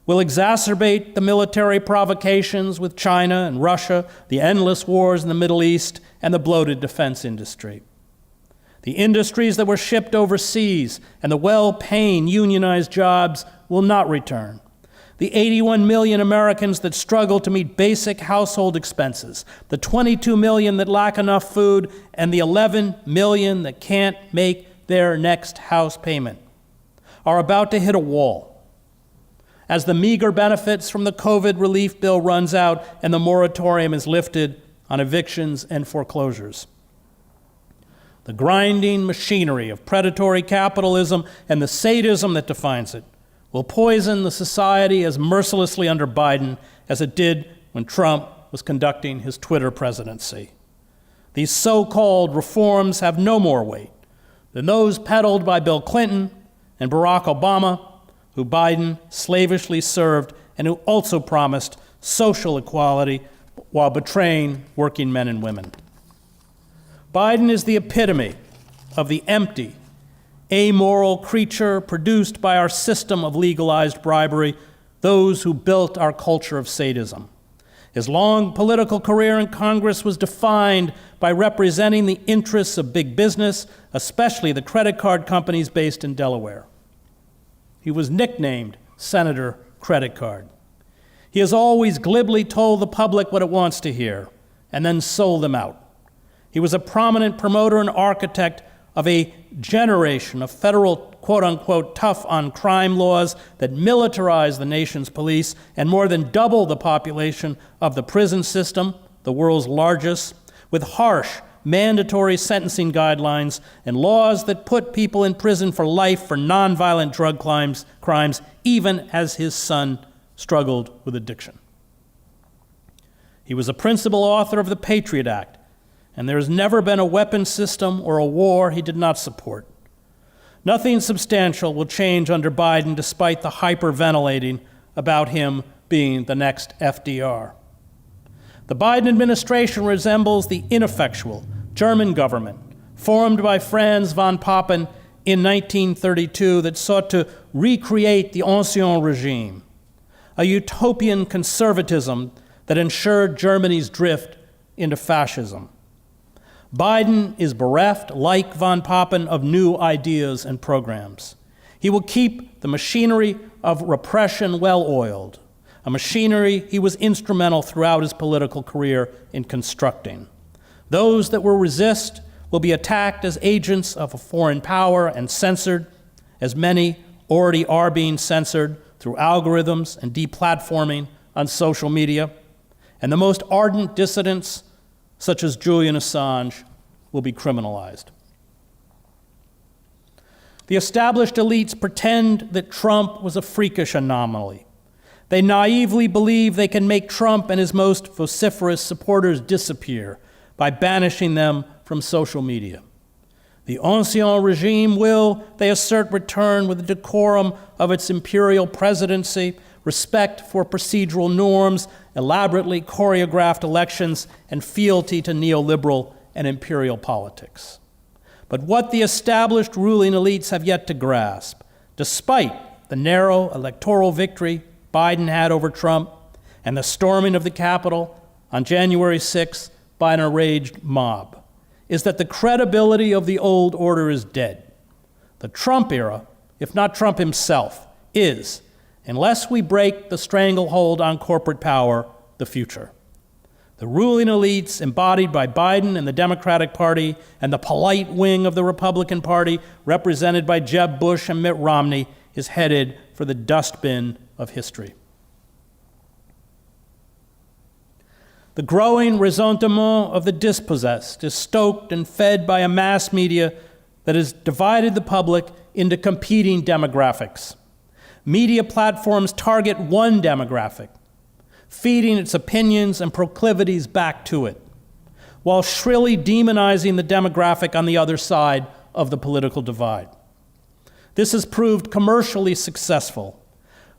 will exacerbate the military provocations with China and Russia, the endless wars in the Middle East, and the bloated defense industry. The industries that were shipped overseas and the well-paying unionized jobs will not return. The 81 million Americans that struggle to meet basic household expenses, the 22 million that lack enough food, and the 11 million that can't make their next house payment are about to hit a wall as the meager benefits from the COVID relief bill runs out and the moratorium is lifted on evictions and foreclosures. The grinding machinery of predatory capitalism and the sadism that defines it will poison the society as mercilessly under Biden as it did when Trump was conducting his Twitter presidency. These so-called reforms have no more weight than those peddled by Bill Clinton and Barack Obama, who Biden slavishly served and who also promised social equality while betraying working men and women. Biden is the epitome of the empty, amoral creature produced by our system of legalized bribery, those who built our culture of sadism. His long political career in Congress was defined by representing the interests of big business, especially the credit card companies based in Delaware. He was nicknamed Senator Credit Card. He has always glibly told the public what it wants to hear and then sold them out. He was a prominent promoter and architect of a generation of federal, quote-unquote, tough-on-crime laws that militarize the nation's police and more than double the population of the prison system, the world's largest, with harsh, mandatory sentencing guidelines and laws that put people in prison for life for nonviolent drug crimes, even as his son struggled with addiction. He was a principal author of the Patriot Act, and there has never been a weapons system or a war he did not support. Nothing substantial will change under Biden despite the hyperventilating about him being the next FDR. The Biden administration resembles the ineffectual German government formed by Franz von Papen in 1932 that sought to recreate the Ancien regime, a utopian conservatism that ensured Germany's drift into fascism. Biden is bereft, like von Papen, of new ideas and programs. He will keep the machinery of repression well-oiled, a machinery he was instrumental throughout his political career in constructing. Those that will resist will be attacked as agents of a foreign power and censored, as many already are being censored through algorithms and deplatforming on social media, and the most ardent dissidents, such as Julian Assange, will be criminalized. The established elites pretend that Trump was a freakish anomaly. They naively believe they can make Trump and his most vociferous supporters disappear by banishing them from social media. The Ancien regime will, they assert, return with the decorum of its imperial presidency, respect for procedural norms, elaborately choreographed elections, and fealty to neoliberal and imperial politics. But what the established ruling elites have yet to grasp, despite the narrow electoral victory Biden had over Trump and the storming of the Capitol on January 6th by an enraged mob, is that the credibility of the old order is dead. The Trump era, if not Trump himself, is, unless we break the stranglehold on corporate power, the future. The ruling elites, embodied by Biden and the Democratic Party, and the polite wing of the Republican Party, represented by Jeb Bush and Mitt Romney, is headed for the dustbin of history. The growing ressentiment of the dispossessed is stoked and fed by a mass media that has divided the public into competing demographics. Media platforms target one demographic, feeding its opinions and proclivities back to it, while shrilly demonizing the demographic on the other side of the political divide. This has proved commercially successful,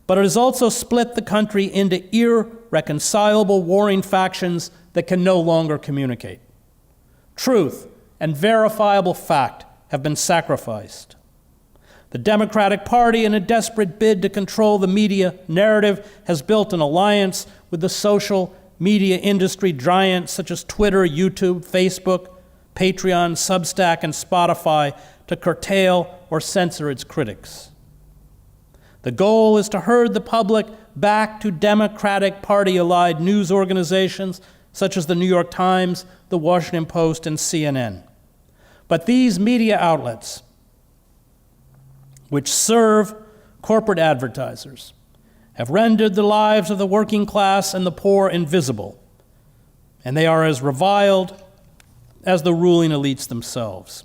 but it has also split the country into irreconcilable warring factions that can no longer communicate. Truth and verifiable fact have been sacrificed. The Democratic Party, in a desperate bid to control the media narrative, has built an alliance with the social media industry giants such as Twitter, YouTube, Facebook, Patreon, Substack, and Spotify to curtail or censor its critics. The goal is to herd the public back to Democratic Party-allied news organizations such as the New York Times, the Washington Post, and CNN. But these media outlets, which serve corporate advertisers, have rendered the lives of the working class and the poor invisible, and they are as reviled as the ruling elites themselves.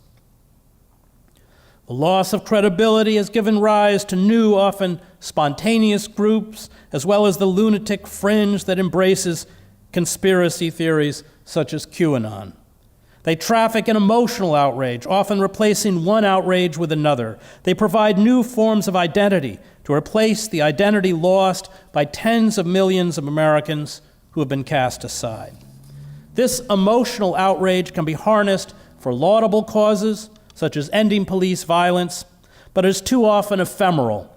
The loss of credibility has given rise to new, often spontaneous groups, as well as the lunatic fringe that embraces conspiracy theories such as QAnon. They traffic in emotional outrage, often replacing one outrage with another. They provide new forms of identity to replace the identity lost by tens of millions of Americans who have been cast aside. This emotional outrage can be harnessed for laudable causes, such as ending police violence, but is too often ephemeral.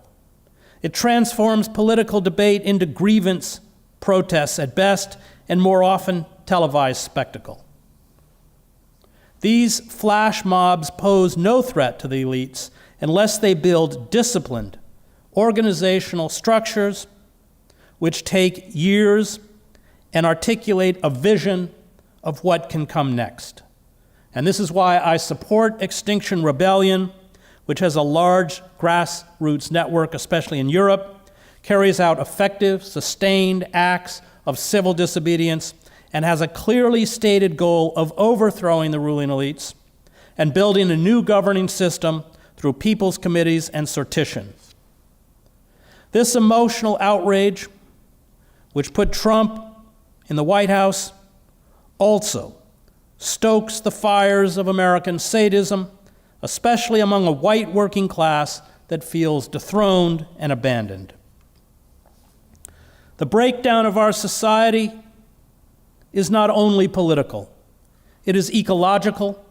It transforms political debate into grievance protests at best, and more often televised spectacle. These flash mobs pose no threat to the elites unless they build disciplined organizational structures which take years and articulate a vision of what can come next. And this is why I support Extinction Rebellion, which has a large grassroots network, especially in Europe, carries out effective, sustained acts of civil disobedience, and has a clearly stated goal of overthrowing the ruling elites and building a new governing system through people's committees and sortition. This emotional outrage, which put Trump in the White House, also stokes the fires of American sadism, especially among a white working class that feels dethroned and abandoned. The breakdown of our society is not only political, it is ecological.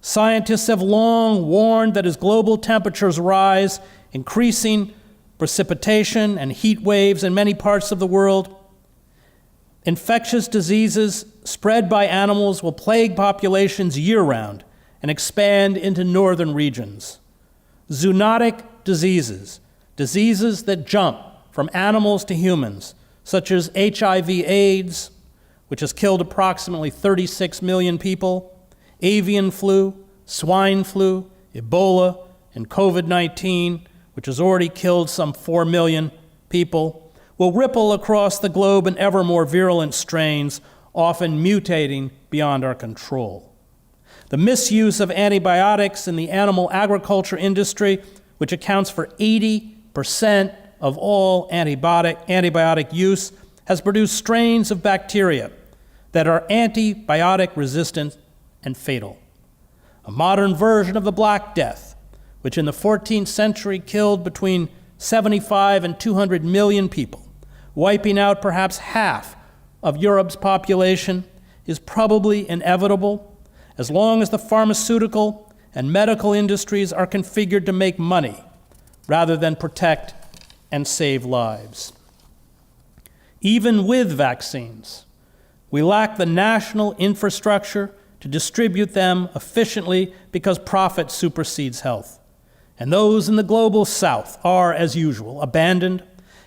Scientists have long warned that as global temperatures rise, increasing precipitation and heat waves in many parts of the world, infectious diseases spread by animals will plague populations year-round and expand into northern regions. Zoonotic diseases, diseases that jump from animals to humans, such as HIV/AIDS, which has killed approximately 36 million people, avian flu, swine flu, Ebola, and COVID-19, which has already killed some 4 million people, will ripple across the globe in ever more virulent strains, often mutating beyond our control. The misuse of antibiotics in the animal agriculture industry, which accounts for 80% of all antibiotic use, has produced strains of bacteria that are antibiotic resistant and fatal. A modern version of the Black Death, which in the 14th century killed between 75 and 200 million people, wiping out perhaps half of Europe's population, is probably inevitable as long as the pharmaceutical and medical industries are configured to make money rather than protect and save lives. Even with vaccines, we lack the national infrastructure to distribute them efficiently because profit supersedes health. And those in the global south are, as usual, abandoned,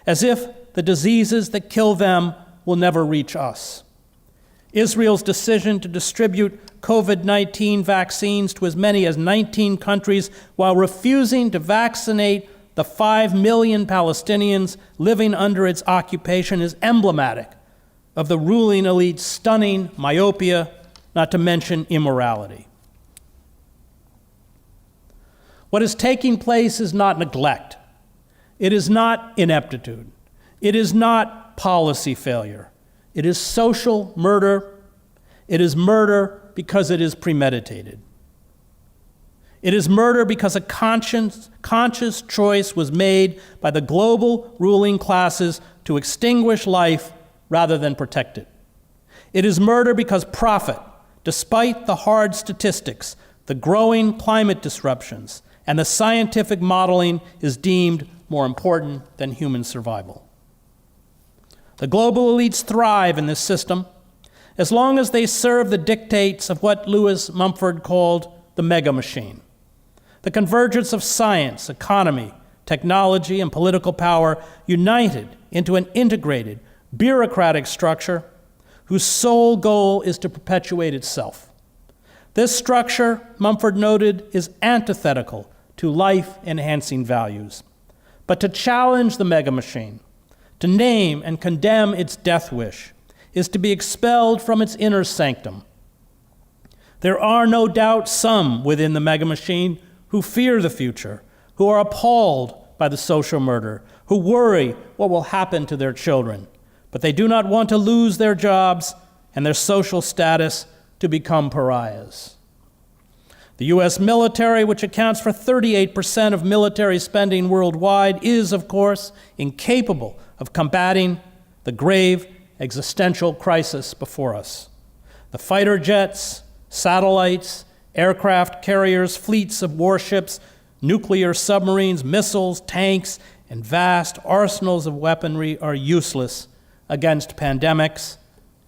as if the diseases that kill them will never reach us. Israel's decision to distribute COVID-19 vaccines to as many as 19 countries while refusing to vaccinate the 5 million Palestinians living under its occupation is emblematic of the ruling elite's stunning myopia, not to mention immorality. What is taking place is not neglect. It is not ineptitude. It is not policy failure. It is social murder. It is murder because it is premeditated. It is murder because a conscious choice was made by the global ruling classes to extinguish life rather than protect it. It is murder because profit, despite the hard statistics, the growing climate disruptions, and the scientific modeling, is deemed more important than human survival. The global elites thrive in this system as long as they serve the dictates of what Lewis Mumford called the mega machine, the convergence of science, economy, technology, and political power united into an integrated, bureaucratic structure whose sole goal is to perpetuate itself. This structure, Mumford noted, is antithetical to life-enhancing values. But to challenge the mega machine, to name and condemn its death wish, is to be expelled from its inner sanctum. There are no doubt some within the mega machine who fear the future, who are appalled by the social murder, who worry what will happen to their children. but they do not want to lose their jobs and their social status to become pariahs. The U.S. military, which accounts for 38% of military spending worldwide, is, of course, incapable of combating the grave existential crisis before us. The fighter jets, satellites, aircraft carriers, fleets of warships, nuclear submarines, missiles, tanks, and vast arsenals of weaponry are useless against pandemics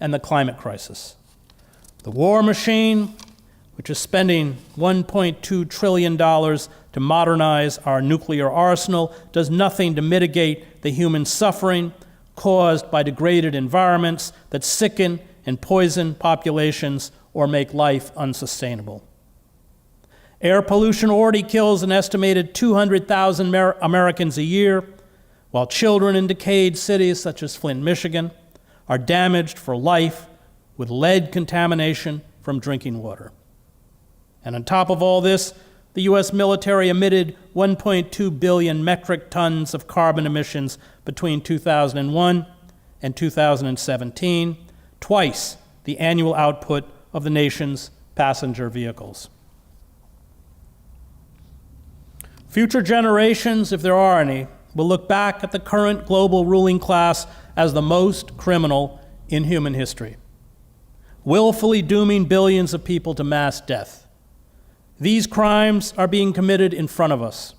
and the climate crisis. The war machine, which is spending $1.2 trillion to modernize our nuclear arsenal, does nothing to mitigate the human suffering caused by degraded environments that sicken and poison populations or make life unsustainable. Air pollution already kills an estimated 200,000 Americans a year, while children in decayed cities such as Flint, Michigan, are damaged for life with lead contamination from drinking water. And on top of all this, the U.S. military emitted 1.2 billion metric tons of carbon emissions between 2001 and 2017, twice the annual output of the nation's passenger vehicles. Future generations, if there are any, will look back at the current global ruling class as the most criminal in human history, willfully dooming billions of people to mass death. These crimes are being committed in front of us,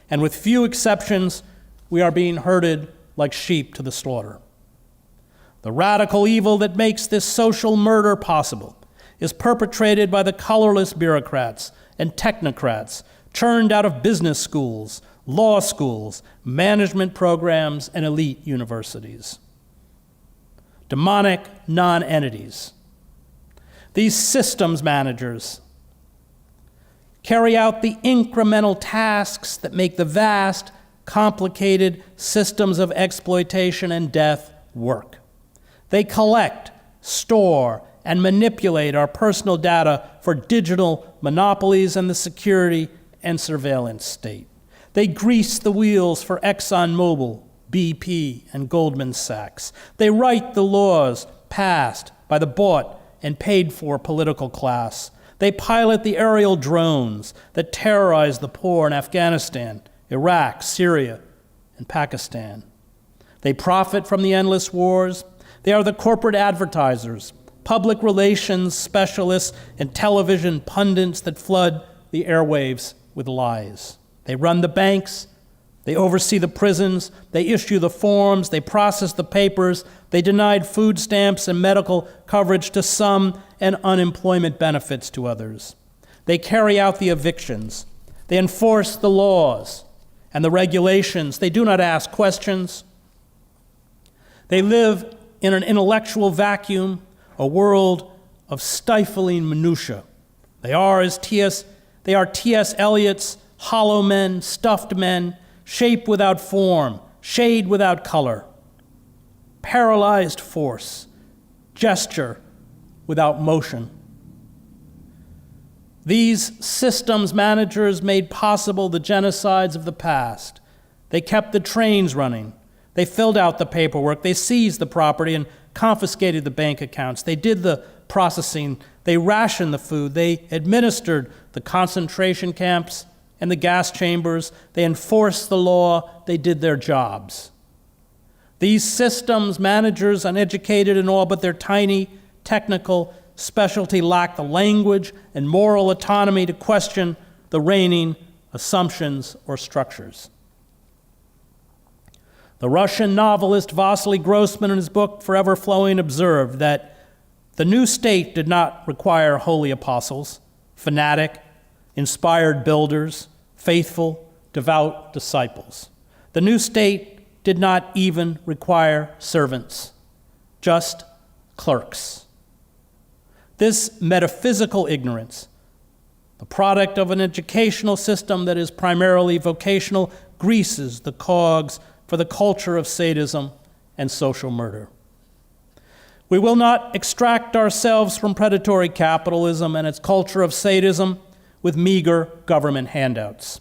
and with few exceptions, we are being herded like sheep to the slaughter. The radical evil that makes this social murder possible is perpetrated by the colorless bureaucrats and technocrats churned out of business schools, law schools, management programs, and elite universities. Demonic non-entities. These systems managers carry out the incremental tasks that make the vast, complicated systems of exploitation and death work. They collect, store, and manipulate our personal data for digital monopolies and the security and surveillance state. They grease the wheels for ExxonMobil, BP, and Goldman Sachs. They write the laws passed by the bought and paid for political class. They pilot the aerial drones that terrorize the poor in Afghanistan, Iraq, Syria, and Pakistan. They profit from the endless wars. They are the corporate advertisers, public relations specialists, and television pundits that flood the airwaves with lies. They run the banks, they oversee the prisons, they issue the forms, they process the papers, they denied food stamps and medical coverage to some and unemployment benefits to others. They carry out the evictions, they enforce the laws and the regulations, they do not ask questions. They live in an intellectual vacuum, a world of stifling minutia. They are T.S. Eliot's hollow men, stuffed men, shape without form, shade without color, paralyzed force, gesture without motion. These systems managers made possible the genocides of the past. They kept the trains running. They filled out the paperwork. They seized the property and confiscated the bank accounts. They did the processing. They rationed the food. They administered the concentration camps and the gas chambers. They enforced the law. They did their jobs. These systems managers, uneducated in all but their tiny technical specialty, lack the language and moral autonomy to question the reigning assumptions or structures. The Russian novelist Vasily Grossman, in his book Forever Flowing, observed that the new state did not require holy apostles, fanatic, inspired builders, faithful, devout disciples. The new state did not even require servants, just clerks. This metaphysical ignorance, the product of an educational system that is primarily vocational, greases the cogs for the culture of sadism and social murder. We will not extract ourselves from predatory capitalism and its culture of sadism with meager government handouts.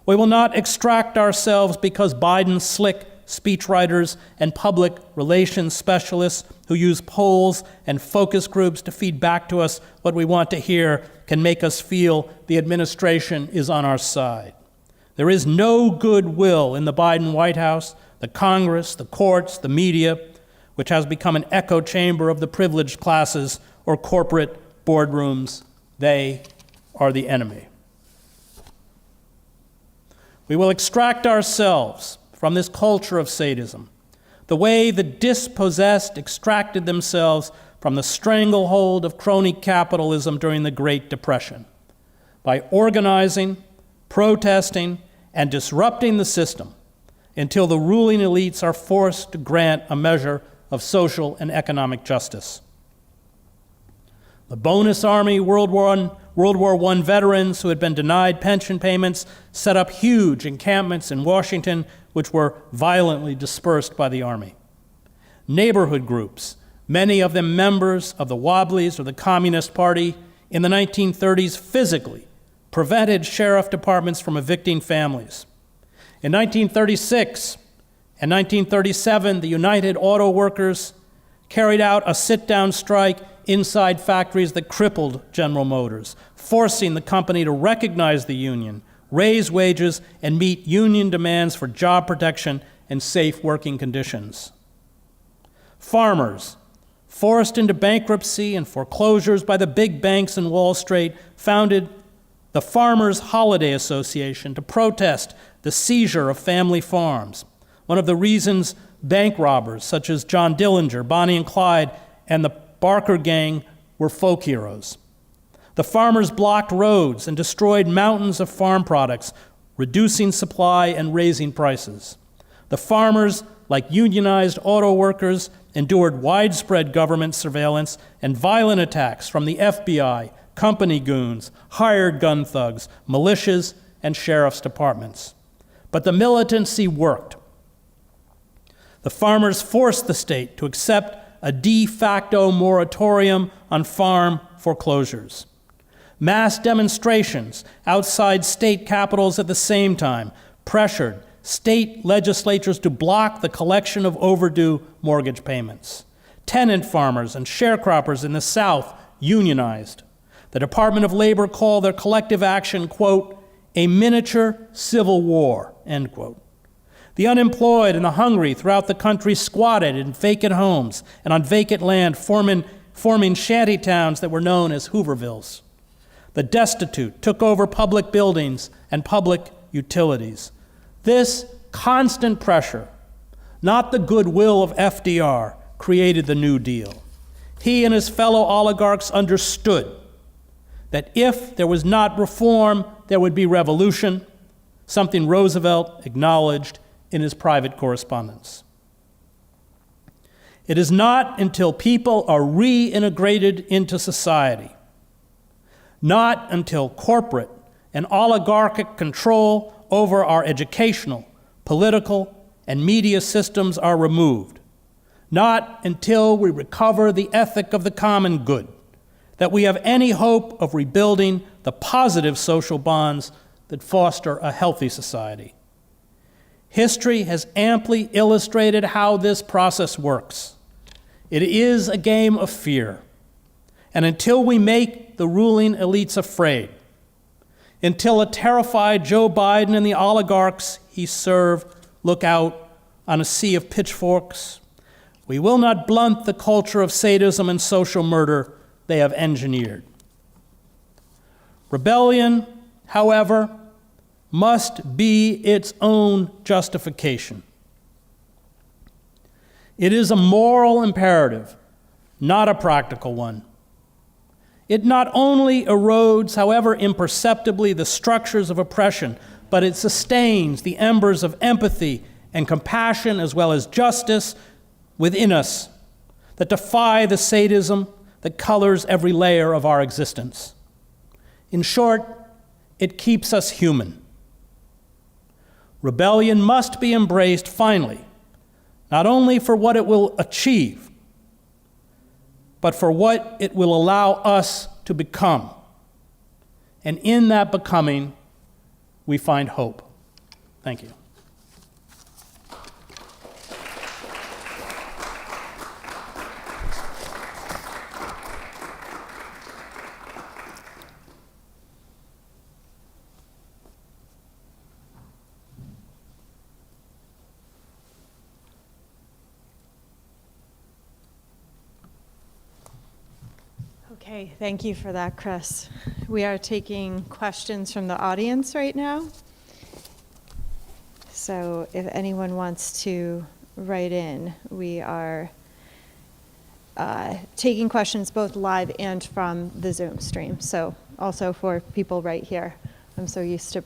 We will not extract ourselves because Biden's slick speechwriters, and public relations specialists who use polls and focus groups to feed back to us what we want to hear can make us feel the administration is on our side. There is no goodwill in the Biden White House, the Congress, the courts, the media, which has become an echo chamber of the privileged classes or corporate boardrooms. They are the enemy. We will extract ourselves from this culture of sadism, the way the dispossessed extracted themselves from the stranglehold of crony capitalism during the Great Depression, by organizing, protesting, and disrupting the system until the ruling elites are forced to grant a measure of social and economic justice. The bonus army World War I veterans who had been denied pension payments set up huge encampments in Washington, which were violently dispersed by the army. Neighborhood groups, many of them members of the Wobblies or the Communist Party, in the 1930s physically prevented sheriff departments from evicting families. In 1936 and 1937, the United Auto Workers carried out a sit-down strike inside factories that crippled General Motors, forcing the company to recognize the union, raise wages, and meet union demands for job protection and safe working conditions. Farmers, forced into bankruptcy and foreclosures by the big banks in Wall Street, founded the Farmers Holiday Association to protest the seizure of family farms. One of the reasons bank robbers such as John Dillinger, Bonnie and Clyde, and the Barker Gang were folk heroes. The farmers blocked roads and destroyed mountains of farm products, reducing supply and raising prices. The farmers, like unionized auto workers, endured widespread government surveillance and violent attacks from the FBI, company goons, hired gun thugs, militias, and sheriff's departments. But the militancy worked. The farmers forced the state to accept a de facto moratorium on farm foreclosures. Mass demonstrations outside state capitals at the same time pressured state legislatures to block the collection of overdue mortgage payments. Tenant farmers and sharecroppers in the South unionized. The Department of Labor called their collective action, quote, a miniature civil war, end quote. The unemployed and the hungry throughout the country squatted in vacant homes and on vacant land, forming shanty towns that were known as Hoovervilles. The destitute took over public buildings and public utilities. This constant pressure, not the goodwill of FDR, created the New Deal. He and his fellow oligarchs understood that if there was not reform, there would be revolution, something Roosevelt acknowledged in his private correspondence. It is not until people are reintegrated into society, not until corporate and oligarchic control over our educational, political, and media systems are removed, not until we recover the ethic of the common good, that we have any hope of rebuilding the positive social bonds that foster a healthy society. History has amply illustrated how this process works. It is a game of fear. And until we make the ruling elites afraid, until a terrified Joe Biden and the oligarchs he served look out on a sea of pitchforks, we will not blunt the culture of sadism and social murder they have engineered. Rebellion, however, must be its own justification. It is a moral imperative, not a practical one. It not only erodes, however imperceptibly, the structures of oppression, but it sustains the embers of empathy and compassion as well as justice within us that defy the sadism that colors every layer of our existence. In short, it keeps us human. Rebellion must be embraced finally, not only for what it will achieve, but for what it will allow us to become. And in that becoming, we find hope. Thank you. Okay, thank you for that, Chris. We are taking questions from the audience right now. So if anyone wants to write in, we are taking questions both live and from the Zoom stream. So also for people right here. I'm so used to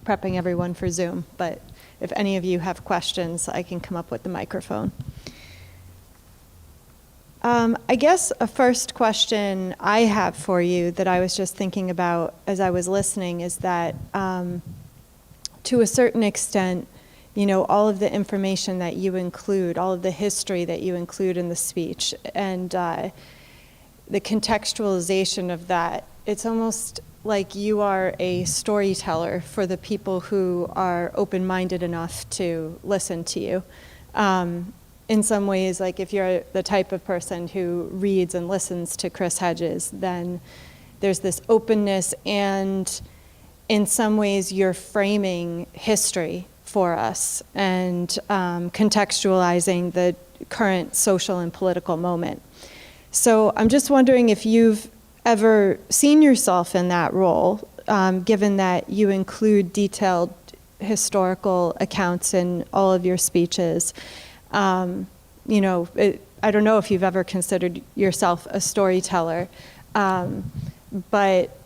prepping everyone for Zoom, but if any of you have questions, I can come up with the microphone. I guess a first question I have for you that I was just thinking about as I was listening is that to a certain extent, all of the information that you include, all of the history that you include in the speech, and the contextualization of that, it's almost like you are a storyteller for the people who are open-minded enough to listen to you. In some ways, like if you're the type of person who reads and listens to Chris Hedges, then there's this openness, and in some ways you're framing history for us and contextualizing the current social and political moment. So I'm just wondering if you've ever seen yourself in that role, given that you include detailed historical accounts in all of your speeches. I don't know if you've ever considered yourself a storyteller, but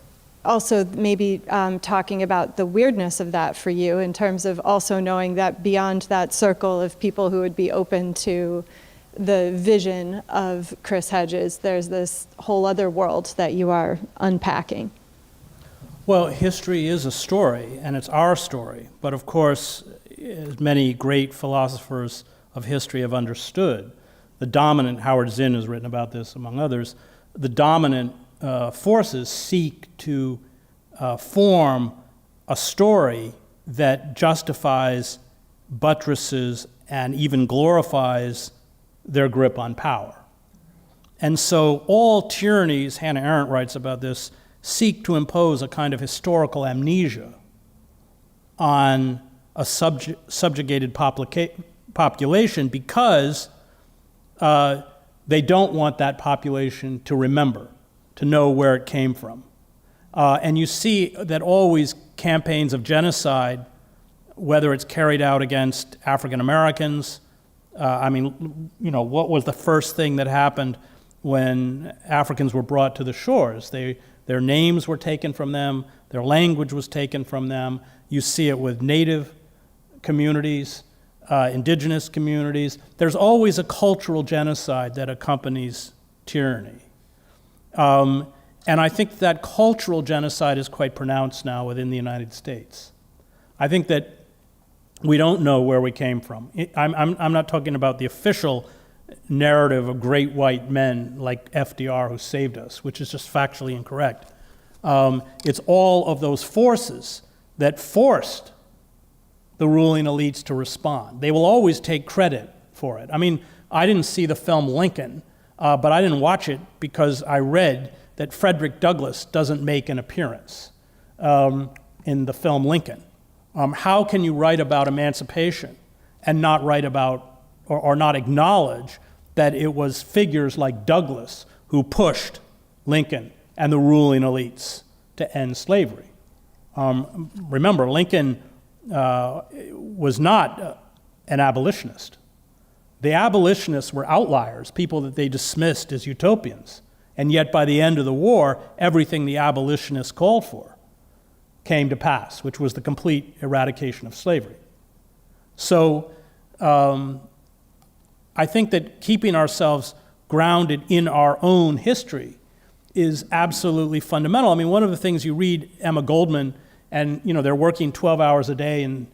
also maybe talking about the weirdness of that for you in terms of also knowing that beyond that circle of people who would be open to the vision of Chris Hedges, there's this whole other world that you are unpacking. Well, history is a story, and it's our story. But of course, as many great philosophers of history have understood, the dominant, Howard Zinn has written about this among others, the dominant forces seek to form a story that justifies, buttresses, and even glorifies their grip on power. And so all tyrannies, Hannah Arendt writes about this, seek to impose a kind of historical amnesia on a subjugated population because they don't want that population to remember, to know where it came from. And you see that always campaigns of genocide, whether it's carried out against African Americans, what was the first thing that happened when Africans were brought to the shores? Their names were taken from them, their language was taken from them. You see it with native communities, indigenous communities. There's always a cultural genocide that accompanies tyranny. And I think that cultural genocide is quite pronounced now within the United States. I think that we don't know where we came from. I'm not talking about the official narrative of great white men like FDR who saved us, which is just factually incorrect. It's all of those forces that forced the ruling elites to respond. They will always take credit for it. I mean, I didn't see the film Lincoln, but I didn't watch it because I read that Frederick Douglass doesn't make an appearance in the film Lincoln. How can you write about emancipation and not write about or not acknowledge that it was figures like Douglass who pushed Lincoln and the ruling elites to end slavery? Remember, Lincoln was not an abolitionist. The abolitionists were outliers, people that they dismissed as utopians. And yet by the end of the war, everything the abolitionists called for came to pass, which was the complete eradication of slavery. So I think that keeping ourselves grounded in our own history is absolutely fundamental. I mean, one of the things you read Emma Goldman, and they're working 12 hours a day in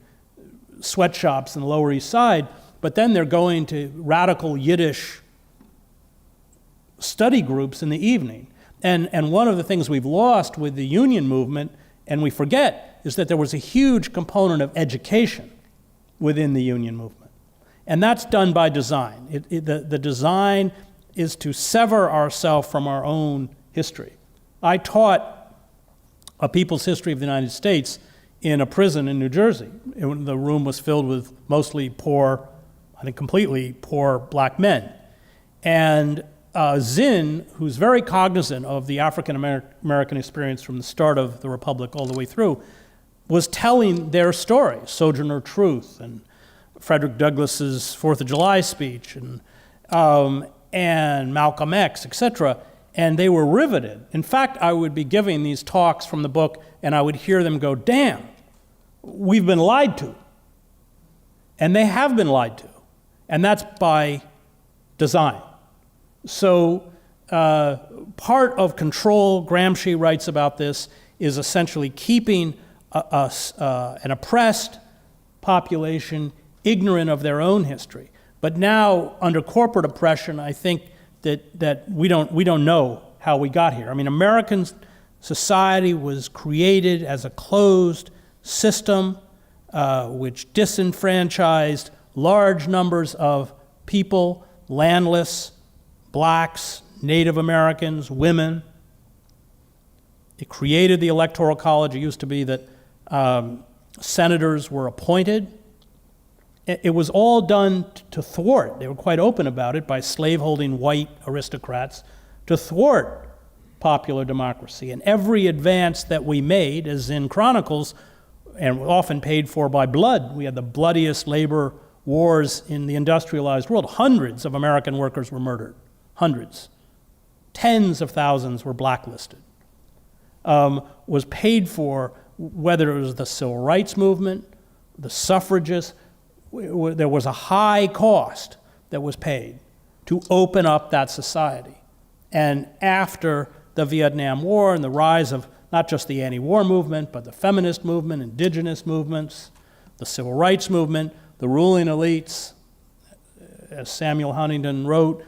sweatshops in the Lower East Side, but then they're going to radical Yiddish study groups in the evening. And one of the things we've lost with the union movement, and we forget, is that there was a huge component of education within the union movement. And that's done by design. The design is to sever ourselves from our own history. I taught a people's history of the United States in a prison in New Jersey. The room was filled with mostly poor, I think completely poor black men. And Zinn, who's very cognizant of the African American experience from the start of the Republic all the way through, was telling their stories, Sojourner Truth and Frederick Douglass's 4th of July speech and Malcolm X, etc., and they were riveted. In fact, I would be giving these talks from the book, and I would hear them go, damn, we've been lied to. And they have been lied to. And that's by design. So part of control, Gramsci writes about this, is essentially keeping an oppressed population ignorant of their own history. But now, under corporate oppression, I think that we don't know how we got here. I mean, American society was created as a closed system which disenfranchised large numbers of people, landless, blacks, Native Americans, women. It created the Electoral College. It used to be that senators were appointed. It was all done to thwart, they were quite open about it, by slaveholding white aristocrats, to thwart popular democracy. And every advance that we made, as in Chronicles, and often paid for by blood, we had the bloodiest labor wars in the industrialized world. Hundreds of American workers were murdered. Hundreds. Tens of thousands were blacklisted. Was paid for, whether it was the civil rights movement, the suffragists. There was a high cost that was paid to open up that society. And after the Vietnam War and the rise of not just the anti-war movement, but the feminist movement, indigenous movements, the civil rights movement, the ruling elites, as Samuel Huntington wrote,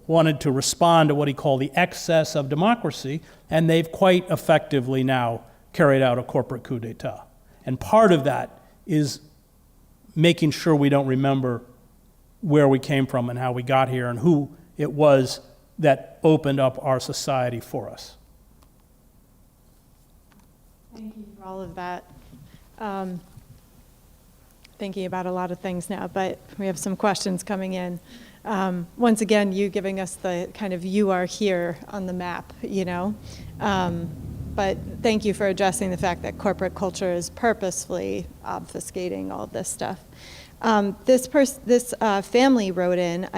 wanted to respond to what he called the excess of democracy, and they've quite effectively now carried out a corporate coup d'etat. And part of that is making sure we don't remember where we came from and how we got here and who it was that opened up our society for us. Thank you for all of that. Thinking about a lot of things now, but we have some questions coming in. Once again, you giving us the kind of you are here on the map, you know. But thank you for addressing the fact that corporate culture is purposefully obfuscating all this stuff. This family wrote in,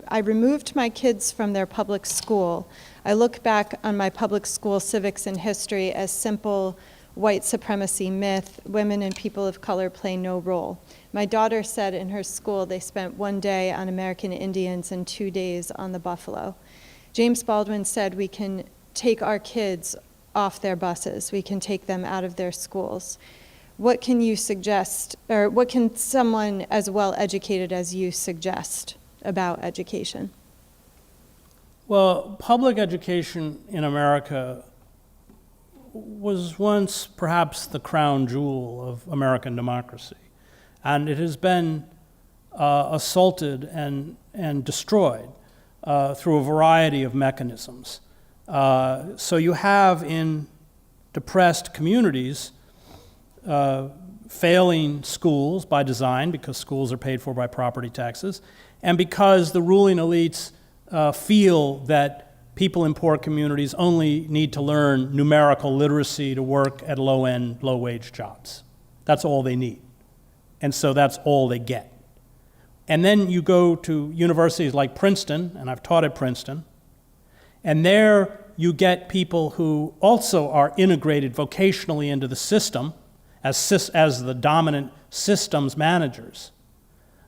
I removed my kids from their public school. I look back on my public school civics and history as simple white supremacy myth. Women and people of color play no role. My daughter said in her school they spent 1 day on American Indians and 2 days on the buffalo. James Baldwin said we can take our kids off their buses. We can take them out of their schools. What can you suggest, or what can someone as well educated as you suggest about education? Well, public education in America was once perhaps the crown jewel of American democracy, and it has been assaulted and destroyed through a variety of mechanisms. So you have in depressed communities failing schools by design, because schools are paid for by property taxes, and because the ruling elites feel that people in poor communities only need to learn numerical literacy to work at low-end, low-wage jobs. That's all they need. And so that's all they get. And then you go to universities like Princeton, and I've taught at Princeton, and there you get people who also are integrated vocationally into the system as the dominant systems managers.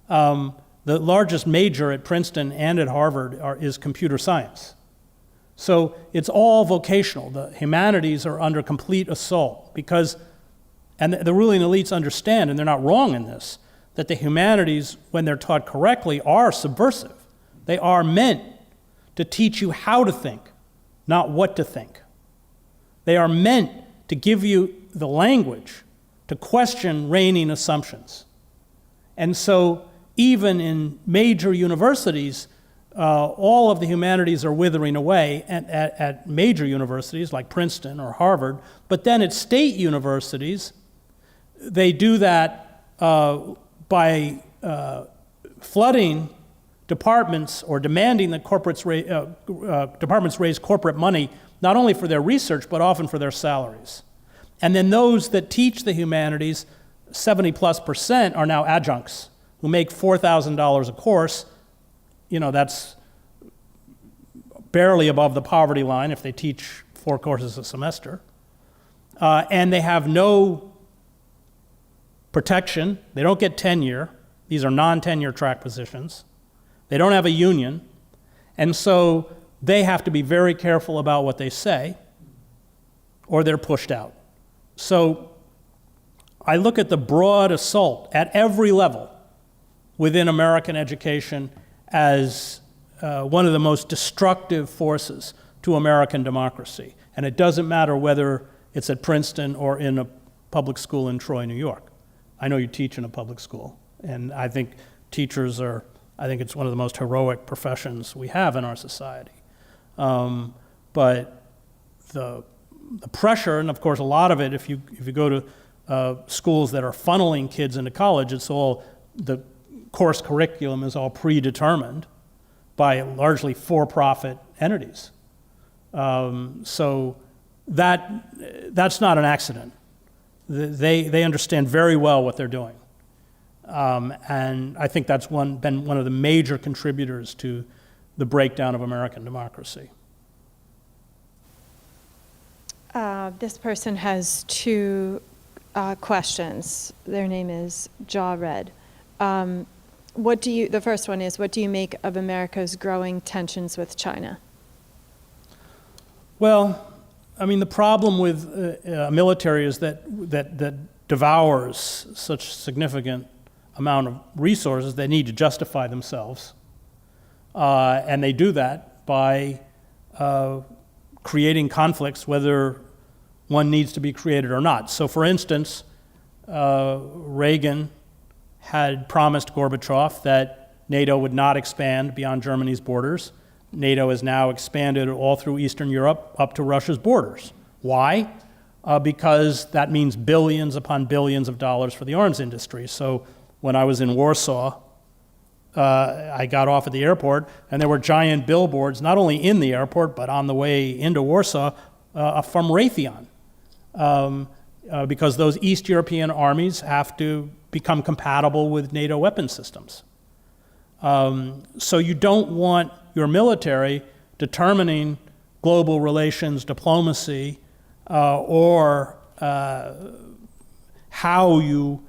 The largest major at Princeton and at Harvard is computer science. So it's all vocational. The humanities are under complete assault because, and the ruling elites understand, and they're not wrong in this, that the humanities, when they're taught correctly, are subversive. They are meant to teach you how to think, not what to think. They are meant to give you the language to question reigning assumptions. And so even in major universities, all of the humanities are withering away at major universities like Princeton or Harvard, but then at state universities, they do that by flooding departments or demanding that departments raise corporate money not only for their research but often for their salaries. And then those that teach the humanities, 70+% are now adjuncts who make $4,000 a course. That's barely above the poverty line if they teach 4 courses a semester. And they have no protection. They don't get tenure. These are non-tenure track positions. They don't have a union. And so they have to be very careful about what they say, or they're pushed out. So I look at the broad assault at every level within American education as one of the most destructive forces to American democracy. And it doesn't matter whether it's at Princeton or in a public school in Troy, New York. I know you teach in a public school, and I think teachers I think it's one of the most heroic professions we have in our society. But the pressure, and of course a lot of it, if you go to schools that are funneling kids into college, it's all, the course curriculum is all predetermined by largely for-profit entities. So that's not an accident. They understand very well what they're doing. And I think that's been one of the major contributors to the breakdown of American democracy. This person has 2 questions. Their name is Jaw Red. The first one is, what do you make of America's growing tensions with China? Well, the problem with a military is that devours such significant amount of resources. They need to justify themselves. And they do that by creating conflicts, whether one needs to be created or not. So for instance, Reagan had promised Gorbachev that NATO would not expand beyond Germany's borders. NATO has now expanded all through Eastern Europe up to Russia's borders. Why? Because that means billions upon billions of dollars for the arms industry. So when I was in Warsaw, I got off at the airport, and there were giant billboards, not only in the airport, but on the way into Warsaw, from Raytheon. Because those East European armies have to become compatible with NATO weapon systems. So you don't want your military determining global relations, diplomacy, or how you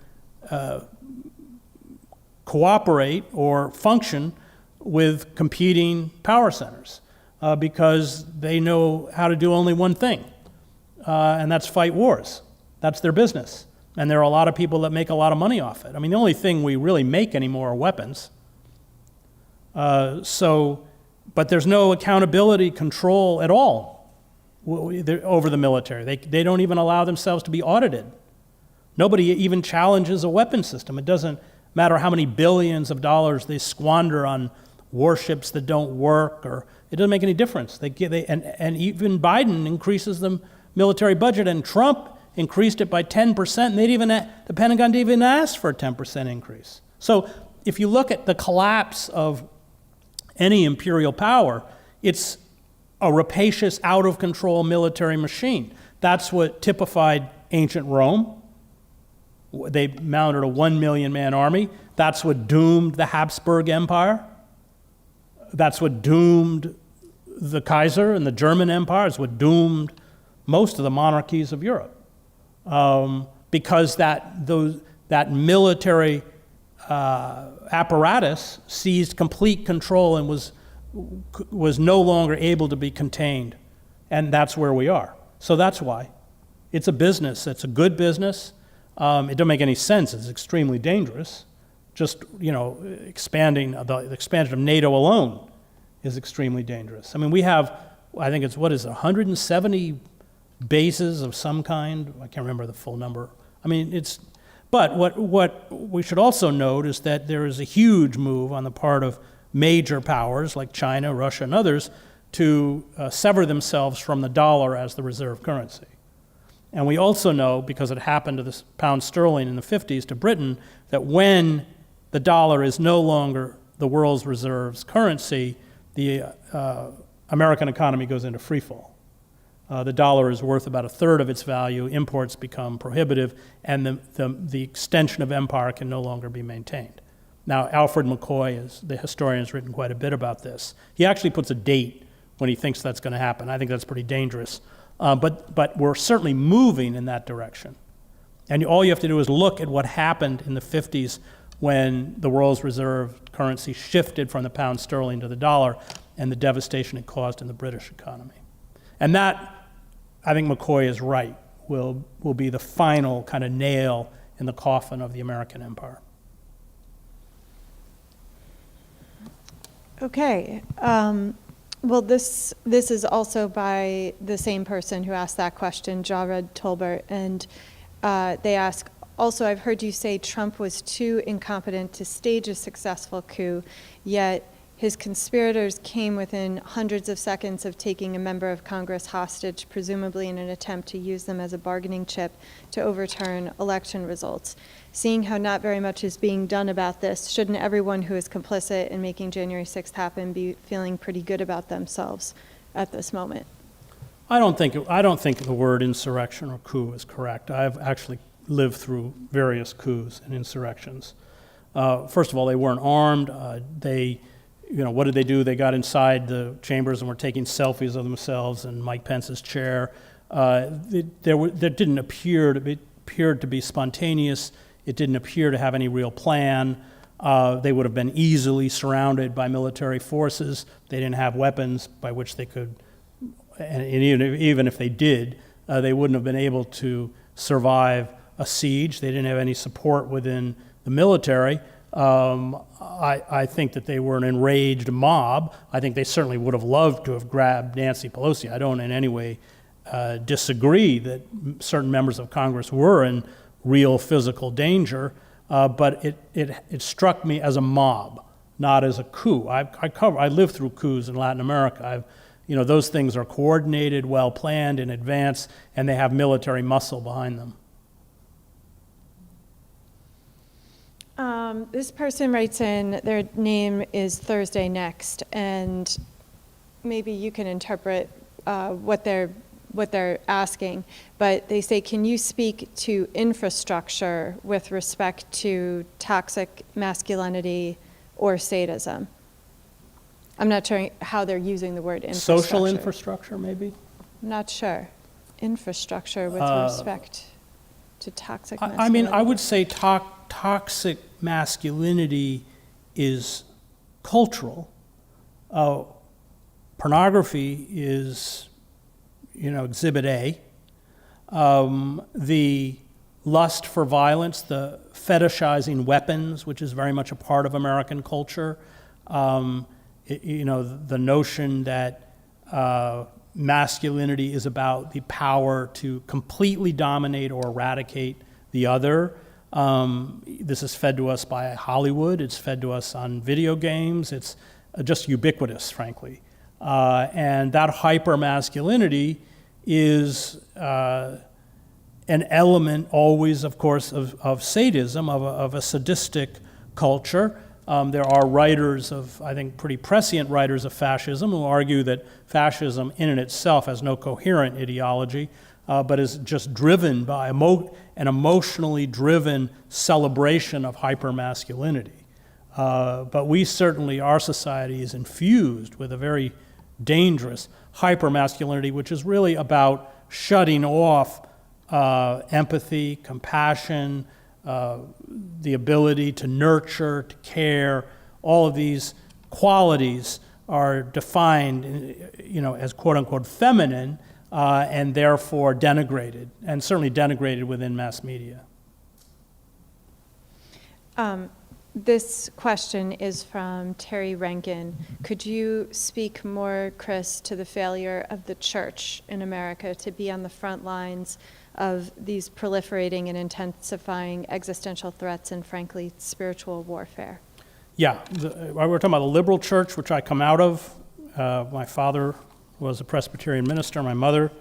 cooperate or function with competing power centers, because they know how to do only one thing, and that's fight wars. That's their business. And there are a lot of people that make a lot of money off it. The only thing we really make anymore are weapons. But there's no accountability control at all over the military. They don't even allow themselves to be audited. Nobody even challenges a weapon system. It doesn't matter how many billions of dollars they squander on warships that don't work, or it doesn't make any difference. And even Biden increases the military budget, and Trump increased it by 10%, and the Pentagon didn't even ask for a 10% increase. So if you look at the collapse of any imperial power, it's a rapacious, out-of-control military machine. That's what typified ancient Rome. They mounted a 1 million man army. That's what doomed the Habsburg Empire. That's what doomed the Kaiser and the German Empire. It's what doomed most of the monarchies of Europe. Because that military apparatus seized complete control and was no longer able to be contained. And that's where we are. So that's why. It's a business. It's a good business. It doesn't make any sense. It's extremely dangerous. Just, the expansion of NATO alone is extremely dangerous. We have, I think it's, 170 bases of some kind. I can't remember the full number. But what we should also note is that there is a huge move on the part of major powers like China, Russia, and others to sever themselves from the dollar as the reserve currency. And we also know, because it happened to the pound sterling in the 50s to Britain, that when the dollar is no longer the world's reserves currency, the American economy goes into free fall. The dollar is worth about a third of its value, imports become prohibitive, and the extension of empire can no longer be maintained. Now, Alfred McCoy, the historian, has written quite a bit about this. He actually puts a date when he thinks that's going to happen. I think that's pretty dangerous. But we're certainly moving in that direction. And all you have to do is look at what happened in the 50s when the world's reserve currency shifted from the pound sterling to the dollar and the devastation it caused in the British economy. And that, I think McCoy is right, will be the final kind of nail in the coffin of the American empire. Okay. Well, this is also by the same person who asked that question, Jared Tolbert, and they ask, also, I've heard you say Trump was too incompetent to stage a successful coup, yet his conspirators came within hundreds of seconds of taking a member of Congress hostage, presumably in an attempt to use them as a bargaining chip to overturn election results. Seeing how not very much is being done about this, shouldn't everyone who is complicit in making January 6th happen be feeling pretty good about themselves at this moment? I don't think the word insurrection or coup is correct. I've actually lived through various coups and insurrections. First of all, they weren't armed. What did they do? They got inside the chambers and were taking selfies of themselves in Mike Pence's chair. There didn't appear to be spontaneous. It didn't appear to have any real plan. They would have been easily surrounded by military forces. They didn't have weapons by which they could, and even if they did, they wouldn't have been able to survive a siege. They didn't have any support within the military. I think that they were an enraged mob. I think they certainly would have loved to have grabbed Nancy Pelosi. I don't in any way disagree that certain members of Congress were in real physical danger, but it struck me as a mob, not as a coup. I lived through coups in Latin America. Those things are coordinated, well planned in advance, and they have military muscle behind them. This person writes in, their name is Thursday Next, and maybe you can interpret what they're asking, but they say, can you speak to infrastructure with respect to toxic masculinity or sadism? I'm not sure how they're using the word infrastructure. Social infrastructure, maybe? I'm not sure. Infrastructure with respect to toxic masculinity. I mean, I would say toxic masculinity is cultural. Pornography is, exhibit A. The lust for violence, the fetishizing weapons, which is very much a part of American culture. The notion that masculinity is about the power to completely dominate or eradicate the other. This is fed to us by Hollywood. It's fed to us on video games. It's just ubiquitous, frankly. And that hyper-masculinity is an element always, of course, of sadism, of a sadistic culture. There are writers I think pretty prescient writers of fascism who argue that fascism in and itself has no coherent ideology, but is just driven by an emotionally driven celebration of hypermasculinity. But we certainly, our society is infused with a very dangerous hypermasculinity, which is really about shutting off empathy, compassion, the ability to nurture, to care. All of these qualities are defined, as quote-unquote feminine, and therefore denigrated, and certainly denigrated within mass media. This question is from Terry Rankin. Could you speak more, Chris, to the failure of the church in America to be on the front lines of these proliferating and intensifying existential threats and, frankly, spiritual warfare? Yeah, we're talking about the liberal church, which I come out of. My father was a Presbyterian minister. My mother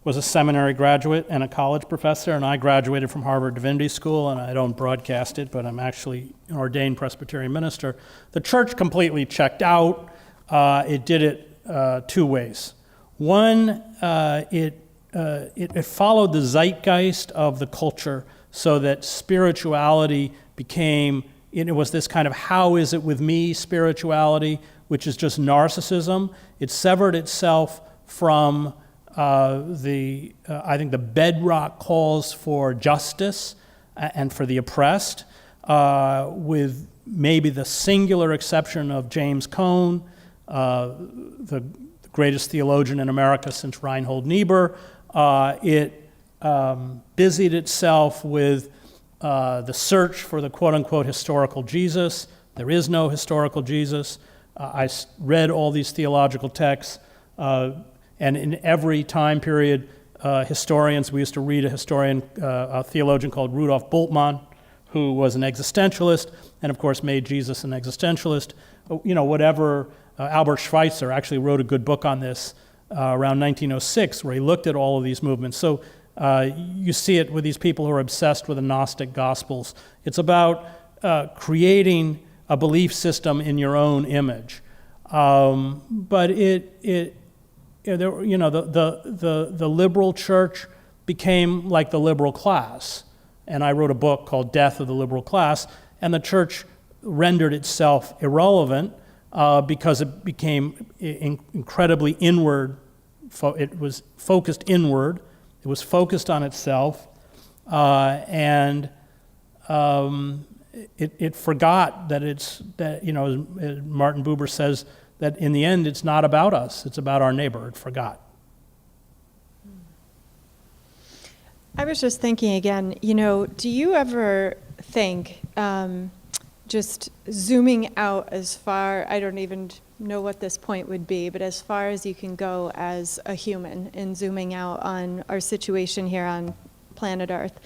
was a seminary graduate and a college professor, and I graduated from Harvard Divinity School, and I don't broadcast it, but I'm actually an ordained Presbyterian minister. The church completely checked out. It did it two ways. One, it followed the zeitgeist of the culture so that spirituality became, it was this kind of how is it with me spirituality, which is just narcissism. It severed itself from I think the bedrock calls for justice and for the oppressed, with maybe the singular exception of James Cone, the greatest theologian in America since Reinhold Niebuhr. It busied itself with the search for the quote-unquote historical Jesus. There is no historical Jesus. I read all these theological texts, and in every time period, historians, we used to read a theologian called Rudolf Bultmann, who was an existentialist, and of course made Jesus an existentialist. Albert Schweitzer actually wrote a good book on this around 1906, where he looked at all of these movements. So you see it with these people who are obsessed with the Gnostic Gospels. It's about creating a belief system in your own image. But the liberal church became like the liberal class. And I wrote a book called Death of the Liberal Class, and the church rendered itself irrelevant because it became incredibly inward. It was focused inward. It was focused on itself, and it forgot that as Martin Buber says, that in the end it's not about us, it's about our neighbor. It forgot. I was just thinking again, do you ever think, just zooming out as far, I don't even know what this point would be, but as far as you can go as a human and zooming out on our situation here on planet Earth.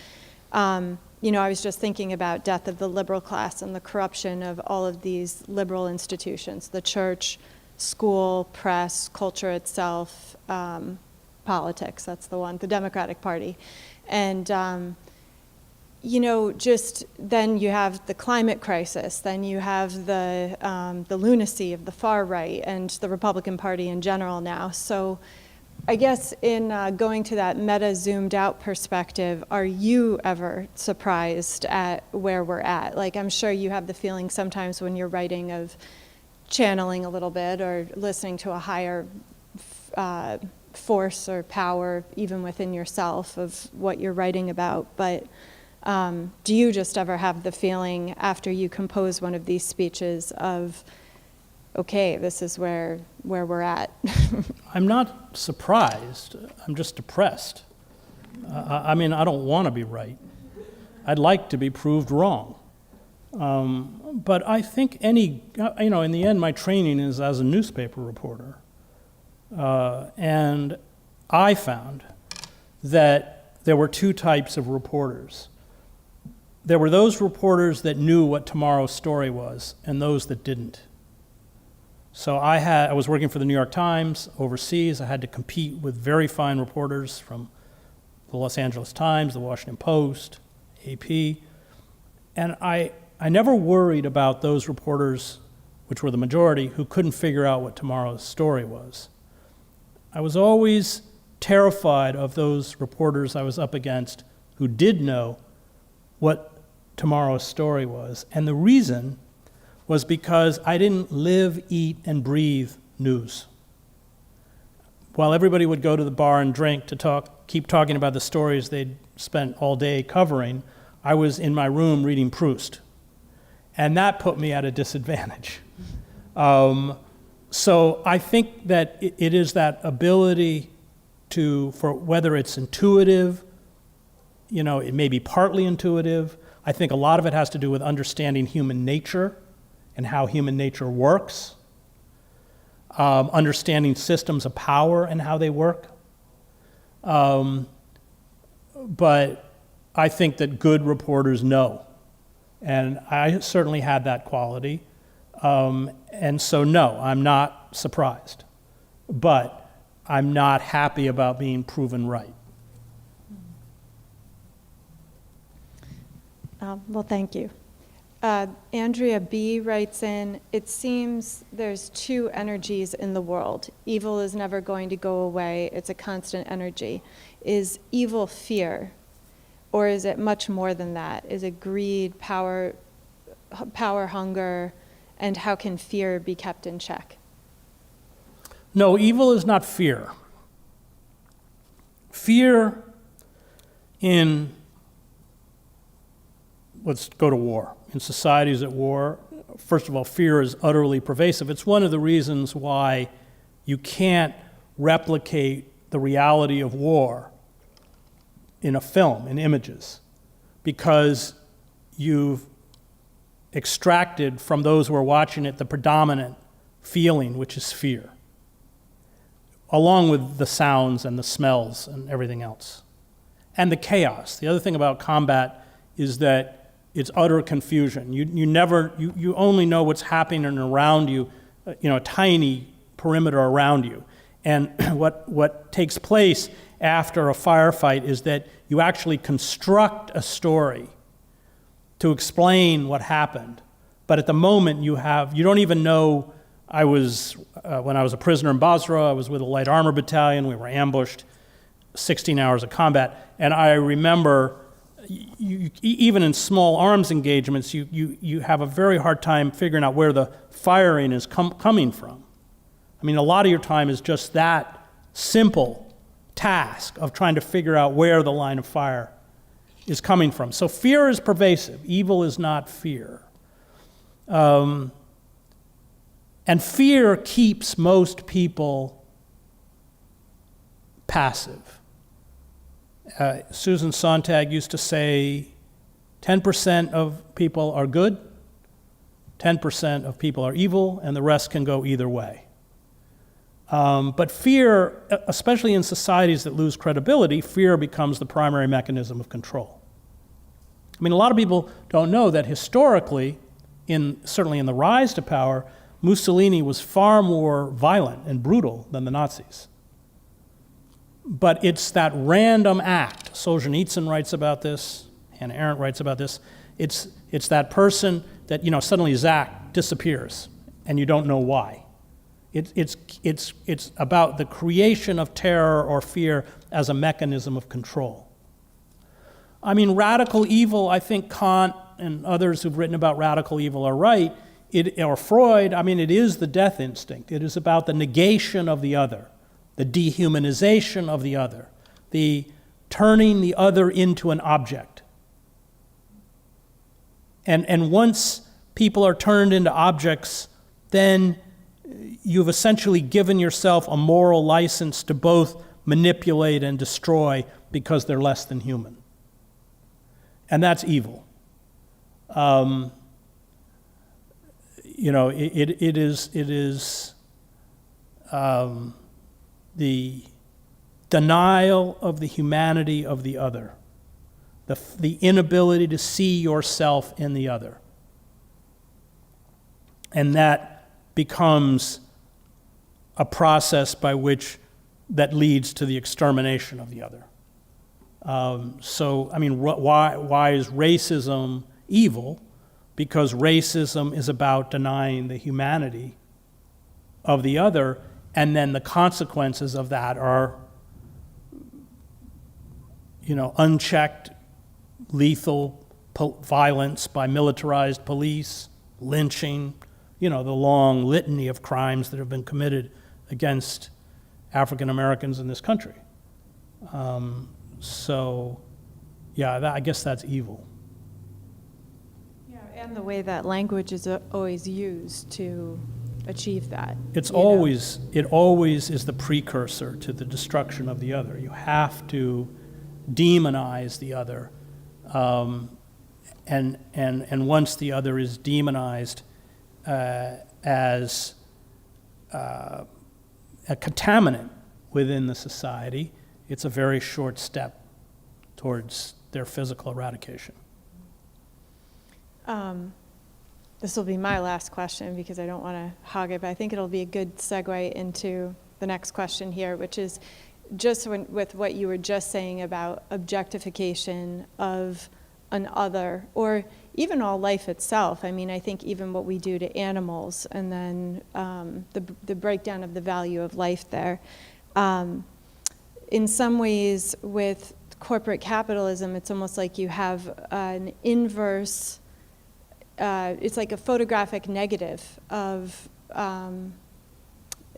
I was just thinking about death of the liberal class and the corruption of all of these liberal institutions, the church, school, press, culture itself, politics, that's the one, the Democratic Party. And, just then you have the climate crisis, then you have the lunacy of the far right and the Republican Party in general now. So I guess in going to that meta zoomed out perspective, are you ever surprised at where we're at? Like, I'm sure you have the feeling sometimes when you're writing of channeling a little bit or listening to a higher force or power even within yourself of what you're writing about. But do you just ever have the feeling after you compose one of these speeches of, okay, this is where we're at? I'm not surprised. I'm just depressed. I don't want to be right. I'd like to be proved wrong. But I think in the end, my training is as a newspaper reporter. And I found that there were two types of reporters. There were those reporters that knew what tomorrow's story was, and those that didn't. So I was working for the New York Times overseas. I had to compete with very fine reporters from the Los Angeles Times, the Washington Post, AP. And I never worried about those reporters, which were the majority, who couldn't figure out what tomorrow's story was. I was always terrified of those reporters I was up against who did know what tomorrow's story was. And the reason was because I didn't live, eat, and breathe news. While everybody would go to the bar and drink to keep talking about the stories they'd spent all day covering, I was in my room reading Proust. And that put me at a disadvantage. So I think that it is that ability for whether it's intuitive, it may be partly intuitive. I think a lot of it has to do with understanding human nature and how human nature works, understanding systems of power and how they work. But I think that good reporters know. And I certainly had that quality. And so, no, I'm not surprised. But I'm not happy about being proven right. Well, thank you. Andrea B. writes in, it seems there's two energies in the world. Evil is never going to go away. It's a constant energy. Is evil fear? Or is it much more than that? Is it greed, power hunger, and how can fear be kept in check? No, evil is not fear. Fear in, let's go to war. In societies at war, first of all, fear is utterly pervasive. It's one of the reasons why you can't replicate the reality of war in a film, in images, because you've extracted from those who are watching it the predominant feeling, which is fear, along with the sounds and the smells and everything else. And the chaos. The other thing about combat is that it's utter confusion. You only know what's happening around you, a tiny perimeter around you. And what takes place after a firefight is that you actually construct a story to explain what happened. But at the moment you don't even know. When I was a prisoner in Basra, I was with a light armor battalion. We were ambushed, 16 hours of combat. And I remember, even in small arms engagements, you have a very hard time figuring out where the firing is coming from. I mean, a lot of your time is just that simple task of trying to figure out where the line of fire is coming from. So fear is pervasive. Evil is not fear. And fear keeps most people passive. Susan Sontag used to say 10% of people are good, 10% of people are evil, and the rest can go either way. But fear, especially in societies that lose credibility, fear becomes the primary mechanism of control. I mean, a lot of people don't know that historically, certainly in the rise to power, Mussolini was far more violent and brutal than the Nazis. But it's that random act. Solzhenitsyn writes about this, Hannah Arendt writes about this. It's that person that, suddenly Zach disappears and you don't know why. It's about the creation of terror or fear as a mechanism of control. I mean, radical evil, I think Kant and others who've written about radical evil are right. Or Freud, I mean, it is the death instinct. It is about the negation of the other, the dehumanization of the other, the turning the other into an object. And once people are turned into objects, then you've essentially given yourself a moral license to both manipulate and destroy because they're less than human. And that's evil. It is the denial of the humanity of the other, the inability to see yourself in the other. And that becomes a process by which that leads to the extermination of the other. Why is racism evil? Because racism is about denying the humanity of the other, and then the consequences of that are, unchecked, lethal violence by militarized police, lynching, the long litany of crimes that have been committed against African Americans in this country. I guess that's evil. And the way that language is always used to achieve that. It always is the precursor to the destruction of the other. You have to demonize the other, and once the other is demonized as a contaminant within the society, it's a very short step towards their physical eradication. This will be my last question because I don't want to hog it, but I think it'll be a good segue into the next question here, which is just with what you were just saying about objectification of an other, or even all life itself. I mean, I think even what we do to animals, and then the breakdown of the value of life there. In some ways, with corporate capitalism, it's almost like you have an inverse, it's like a photographic negative of,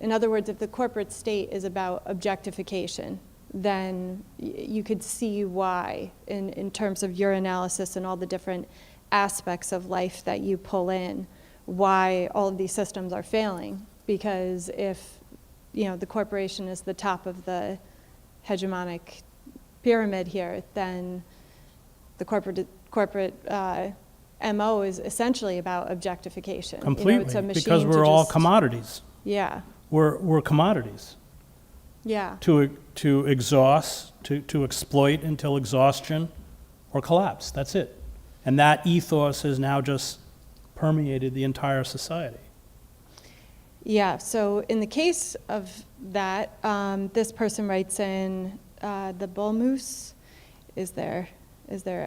in other words, if the corporate state is about objectification, then you could see why in terms of your analysis and all the different aspects of life that you pull in, why all of these systems are failing. Because if, the corporation is the top of the hegemonic pyramid here, then the corporate MO is essentially about objectification. Completely, it's a machine because we're all just, commodities. Yeah. We're commodities. Yeah. To exhaust, to exploit until exhaustion or collapse. That's it. And that ethos has now just permeated the entire society. Yeah, so in the case of that, this person writes in the Bull Moose is their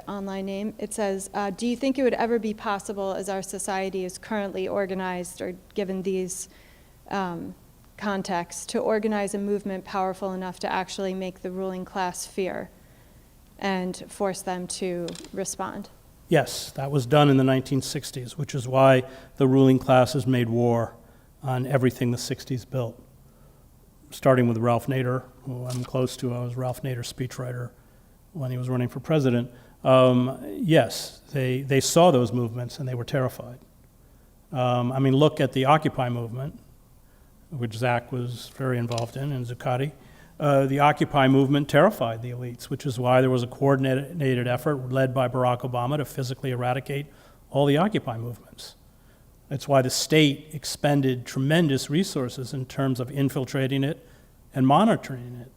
online name. It says, do you think it would ever be possible, as our society is currently organized, or given these contexts, to organize a movement powerful enough to actually make the ruling class fear and force them to respond? Yes, that was done in the 1960s, which is why the ruling classes made war on everything the 60s built. Starting with Ralph Nader, who I'm close to. I was Ralph Nader's speechwriter when he was running for president. Yes, they saw those movements and they were terrified. Look at the Occupy movement, which Zach was very involved in, and Zuccotti. The Occupy movement terrified the elites, which is why there was a coordinated effort led by Barack Obama to physically eradicate all the Occupy movements. That's why the state expended tremendous resources in terms of infiltrating it and monitoring it.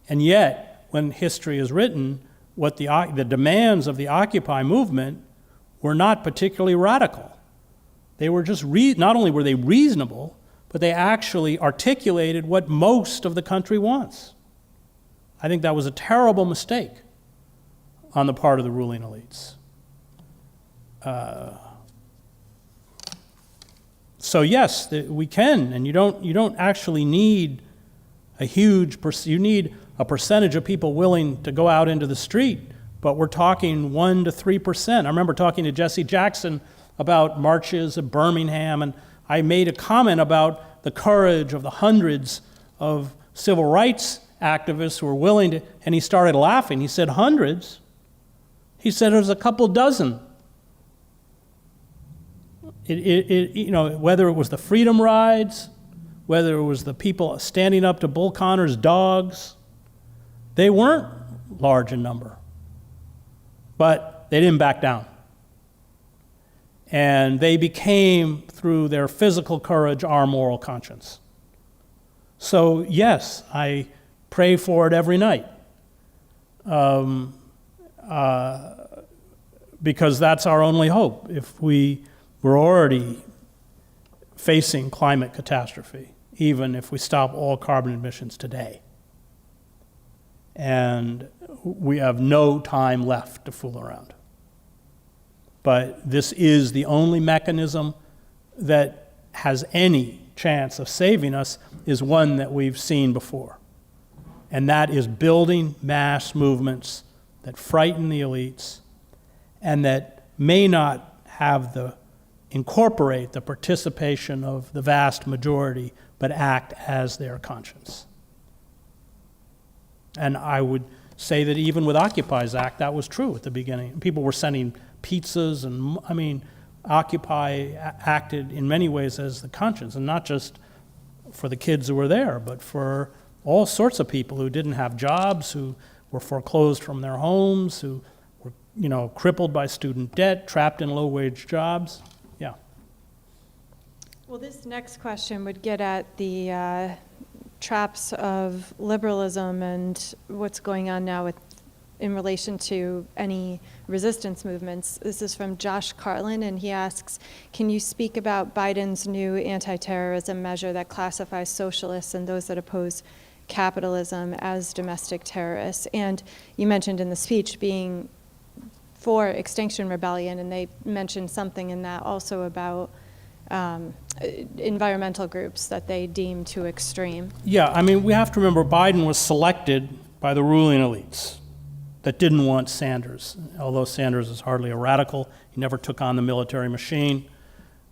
And yet, when history is written, what the demands of the Occupy movement were not particularly radical. They were just, not only were they reasonable, but they actually articulated what most of the country wants. I think that was a terrible mistake on the part of the ruling elites. So yes, we can, and you don't actually need a huge, you need a percentage of people willing to go out into the street, but we're talking 1% to 3%. I remember talking to Jesse Jackson about marches at Birmingham, and I made a comment about the courage of the hundreds of civil rights activists who were willing to, and he started laughing. He said, hundreds? He said, there's a couple dozen. Whether it was the freedom rides, whether it was the people standing up to Bull Connor's dogs, they weren't large in number, but they didn't back down. And they became, through their physical courage, our moral conscience. So yes, I pray for it every night, because that's our only hope. If we're already facing climate catastrophe, even if we stop all carbon emissions today. And we have no time left to fool around. But this is the only mechanism that has any chance of saving us, is one that we've seen before. And that is building mass movements that frighten the elites and that may not incorporate the participation of the vast majority, but act as their conscience. And I would say that even with Occupy's Act, that was true at the beginning. People were sending pizzas, and Occupy acted in many ways as the conscience, and not just for the kids who were there, but for all sorts of people who didn't have jobs, who were foreclosed from their homes, who were crippled by student debt, trapped in low-wage jobs. Yeah. Well, this next question would get at the traps of liberalism and what's going on now with in relation to any resistance movements. This is from Josh Carlin, and he asks, can you speak about Biden's new anti-terrorism measure that classifies socialists and those that oppose capitalism as domestic terrorists? And you mentioned in the speech being for Extinction Rebellion, and they mentioned something in that also about environmental groups that they deem too extreme. Yeah, I mean, we have to remember Biden was selected by the ruling elites that didn't want Sanders, although Sanders is hardly a radical. He never took on the military machine.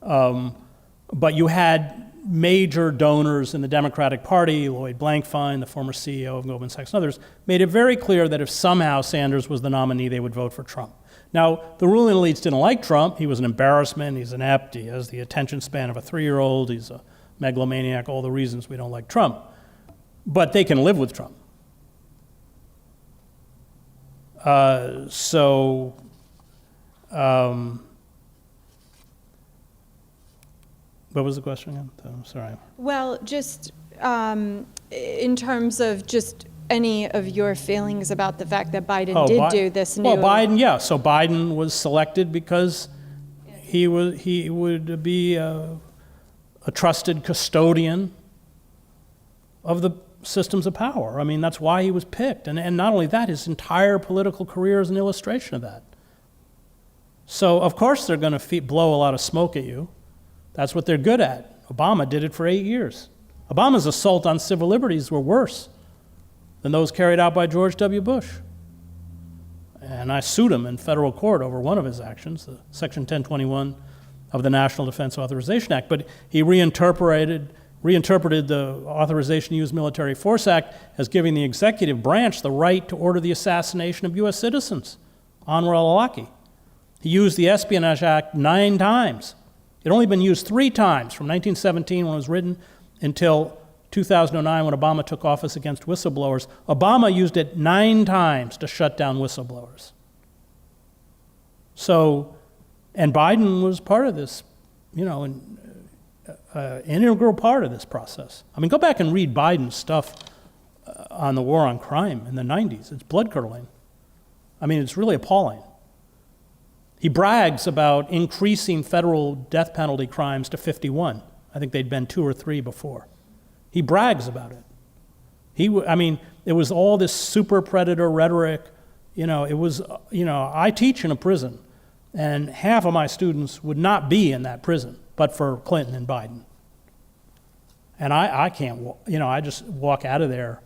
But you had major donors in the Democratic Party, Lloyd Blankfein, the former CEO of Goldman Sachs, and others, made it very clear that if somehow Sanders was the nominee, they would vote for Trump. Now, the ruling elites didn't like Trump. He was an embarrassment. He's inept. He has the attention span of a 3-year-old. He's a megalomaniac, all the reasons we don't like Trump. But they can live with Trump. What was the question again? I'm sorry. Well, just in terms of just any of your feelings about the fact that Biden did do this new... Well, Biden, yeah. So Biden was selected because he would be a trusted custodian of the systems of power. I mean, that's why he was picked. And not only that, his entire political career is an illustration of that. So, of course, they're going to blow a lot of smoke at you. That's what they're good at. Obama did it for 8 years. Obama's assault on civil liberties were worse than those carried out by George W. Bush. And I sued him in federal court over one of his actions, the Section 1021 of the National Defense Authorization Act. But he reinterpreted the Authorization to Use Military Force Act as giving the executive branch the right to order the assassination of U.S. citizens, Anwar al-Awlaki. He used the Espionage Act 9 times. It had only been used 3 times, from 1917 when it was written until 2009 when Obama took office against whistleblowers. Obama used it 9 times to shut down whistleblowers. So, and Biden was part of this, an integral part of this process. I mean, go back and read Biden's stuff on the war on crime in the 90s. It's blood-curdling. I mean, it's really appalling. He brags about increasing federal death penalty crimes to 51. I think they'd been 2 or 3 before. He brags about it. It was all this super predator rhetoric. I teach in a prison, and half of my students would not be in that prison but for Clinton and Biden. And I can't, I just walk out of there.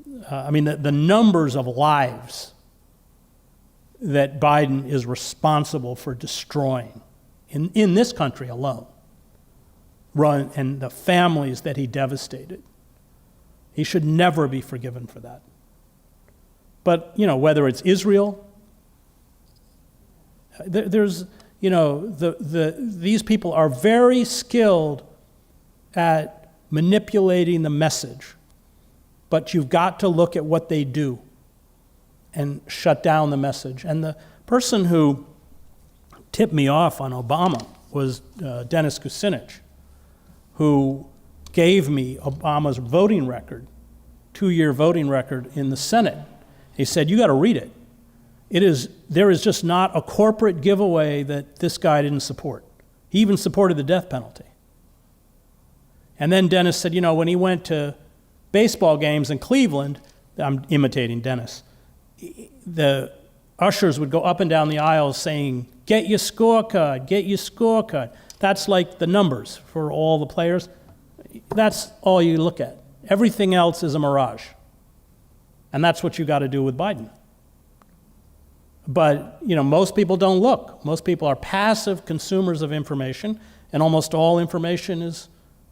The numbers of lives that Biden is responsible for destroying in this country alone, and the families that he devastated. He should never be forgiven for that. But, whether it's Israel, these people are very skilled at manipulating the message. But you've got to look at what they do and shut down the message. And the person who tipped me off on Obama was Dennis Kucinich, who gave me Obama's voting record, 2-year voting record in the Senate. He said, you got to read it. There is just not a corporate giveaway that this guy didn't support. He even supported the death penalty. And then Dennis said, when he went to baseball games in Cleveland, I'm imitating Dennis, the ushers would go up and down the aisles saying, get your scorecard, get your scorecard. That's like the numbers for all the players. That's all you look at. Everything else is a mirage. And that's what you got to do with Biden. But, most people don't look. Most people are passive consumers of information, and almost all information is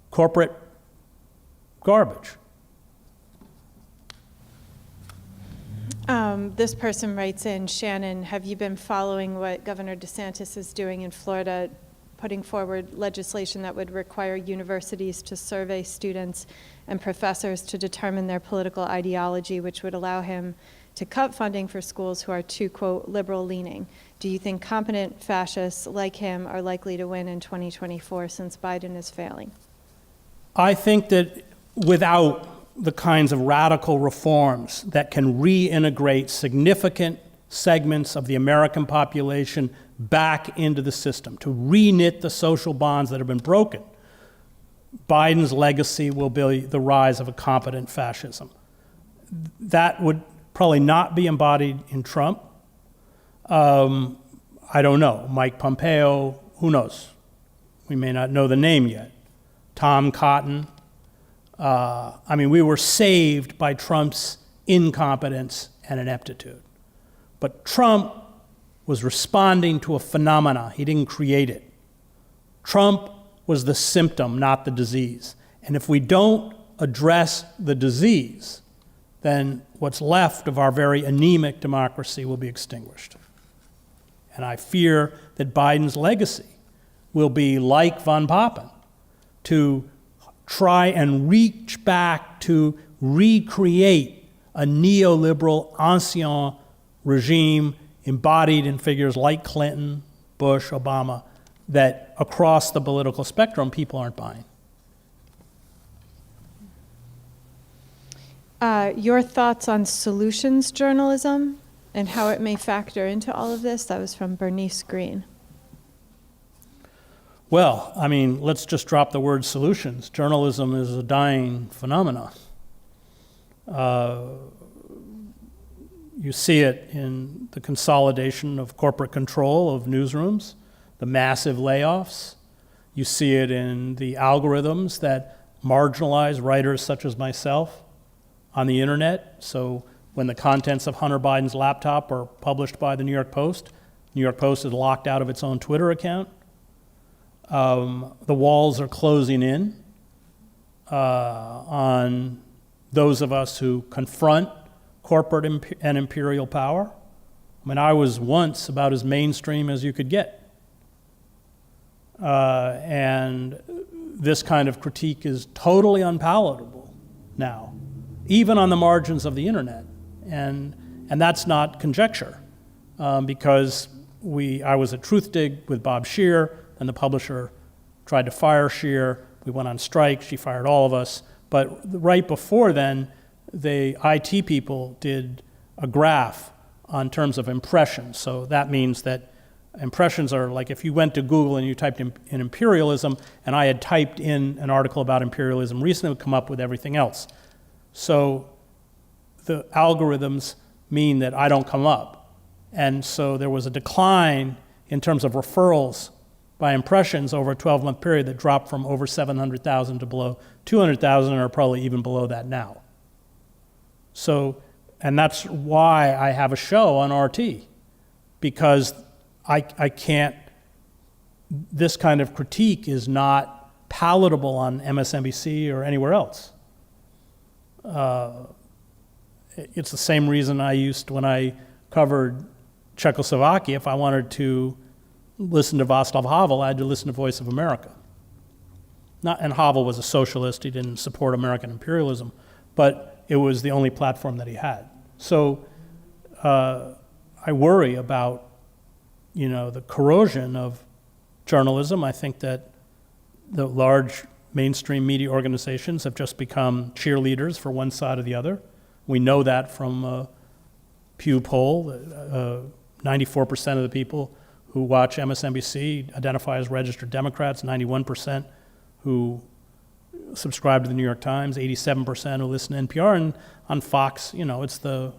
corporate garbage. This person writes in, Shannon, have you been following what Governor DeSantis is doing in Florida, putting forward legislation that would require universities to survey students and professors to determine their political ideology, which would allow him to cut funding for schools who are too, quote, liberal-leaning? Do you think competent fascists like him are likely to win in 2024 since Biden is failing? I think that without the kinds of radical reforms that can reintegrate significant segments of the American population back into the system, to reknit the social bonds that have been broken, Biden's legacy will be the rise of a competent fascism. That would probably not be embodied in Trump. I don't know. Mike Pompeo, who knows? We may not know the name yet. Tom Cotton. We were saved by Trump's incompetence and ineptitude. But Trump was responding to a phenomena. He didn't create it. Trump was the symptom, not the disease. And if we don't address the disease, then what's left of our very anemic democracy will be extinguished. And I fear that Biden's legacy will be like von Papen, to try and reach back to recreate a neoliberal ancien regime embodied in figures like Clinton, Bush, Obama, that across the political spectrum people aren't buying. Your thoughts on solutions journalism and how it may factor into all of this? That was from Bernice Green. Well, let's just drop the word solutions. Journalism is a dying phenomenon. You see it in the consolidation of corporate control of newsrooms, the massive layoffs. You see it in the algorithms that marginalize writers such as myself on the internet. So when the contents of Hunter Biden's laptop are published by the New York Post is locked out of its own Twitter account. The walls are closing in on those of us who confront corporate and imperial power. I was once about as mainstream as you could get. And this kind of critique is totally unpalatable now, even on the margins of the internet. And that's not conjecture, because I was at Truthdig with Bob Scheer, and the publisher tried to fire Scheer. We went on strike. She fired all of us. But right before then, the IT people did a graph on terms of impressions. So that means that impressions are like if you went to Google and you typed in imperialism, and I had typed in an article about imperialism recently, it would come up with everything else. So the algorithms mean that I don't come up. And so there was a decline in terms of referrals by impressions over a 12-month period that dropped from over 700,000 to below 200,000, and are probably even below that now. So, and that's why I have a show on RT, because I can't, this kind of critique is not palatable on MSNBC or anywhere else. It's the same reason I used, when I covered Czechoslovakia, if I wanted to listen to Václav Havel, I had to listen to Voice of America. And Havel was a socialist, he didn't support American imperialism, but it was the only platform that he had. So I worry about, the corrosion of journalism. I think that the large mainstream media organizations have just become cheerleaders for one side or the other. We know that from a Pew poll. 94% of the people who watch MSNBC identify as registered Democrats, 91% who subscribe to the New York Times, 87% who listen to NPR, and on Fox, it's the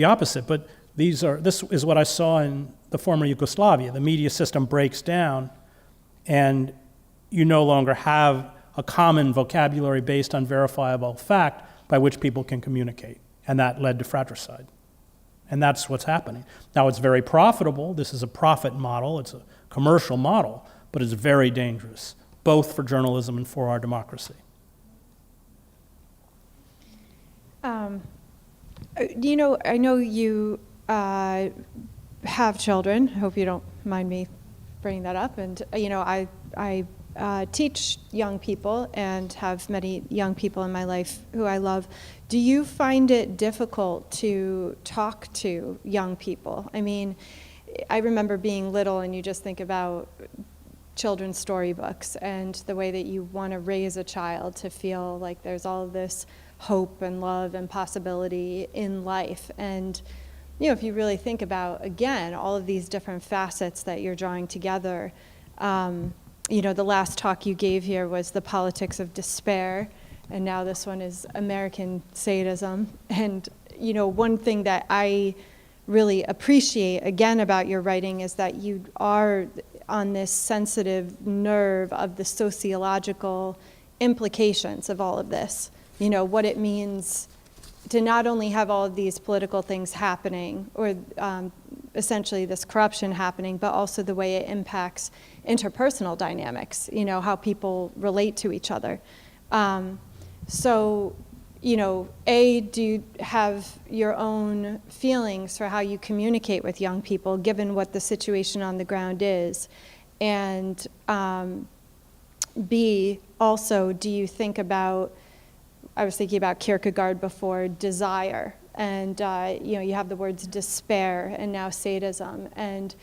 opposite. But this is what I saw in the former Yugoslavia. The media system breaks down, and you no longer have a common vocabulary based on verifiable fact by which people can communicate, and that led to fratricide. And that's what's happening. Now, it's very profitable. This is a profit model. It's a commercial model, but it's very dangerous, both for journalism and for our democracy. I know you have children. I hope you don't mind me bringing that up. And, I teach young people and have many young people in my life who I love. Do you find it difficult to talk to young people? I remember being little, and you just think about children's storybooks and the way that you want to raise a child to feel like there's all this hope and love and possibility in life. And, you know, if you really think about, again, all of these different facets that you're drawing together, you know, the last talk you gave here was the politics of despair, and now this one is American sadism. And, you know, one thing that I really appreciate, again, about your writing is that you are on this sensitive nerve of the sociological implications of all of this. You know, what it means to not only have all of these political things happening, or essentially this corruption happening, but also the way it impacts interpersonal dynamics, you know, how people relate to each other. So, you know, do you have your own feelings for how you communicate with young people, given what the situation on the ground is? And B, also, do you think about, I was thinking about Kierkegaard before, desire, and you know, you have the words despair and now sadism, and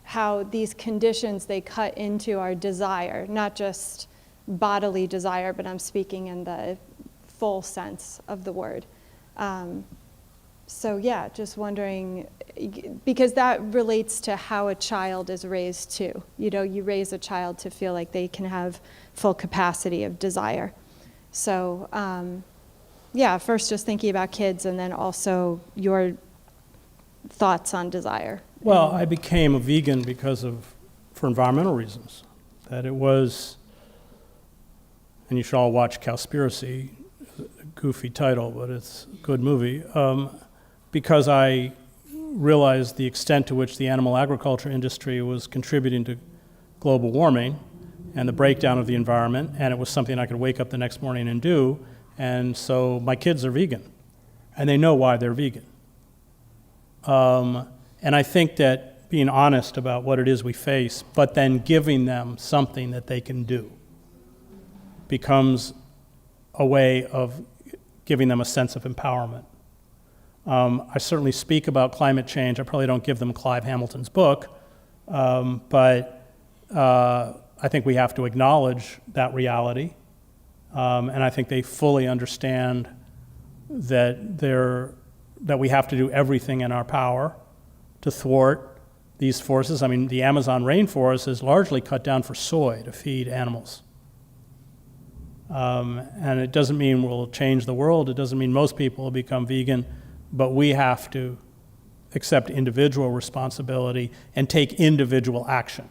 how these conditions, they cut into our desire, not just bodily desire, but I'm speaking in the full sense of the word. So yeah, just wondering, because that relates to how a child is raised too. You know, you raise a child to feel like they can have full capacity of desire. So yeah, first just thinking about kids, and then also your thoughts on desire. Well, I became a vegan for environmental reasons. That it was, and you should all watch Cowspiracy, goofy title, but it's a good movie, because I realized the extent to which the animal agriculture industry was contributing to global warming and the breakdown of the environment, and it was something I could wake up the next morning and do. And so my kids are vegan, and they know why they're vegan. And I think that being honest about what it is we face, but then giving them something that they can do, becomes a way of giving them a sense of empowerment. I certainly speak about climate change. I probably don't give them Clive Hamilton's book, but I think we have to acknowledge that reality. And I think they fully understand that we have to do everything in our power to thwart these forces. I mean, the Amazon rainforest is largely cut down for soy to feed animals. And it doesn't mean we'll change the world. It doesn't mean most people will become vegan, but we have to accept individual responsibility and take individual action.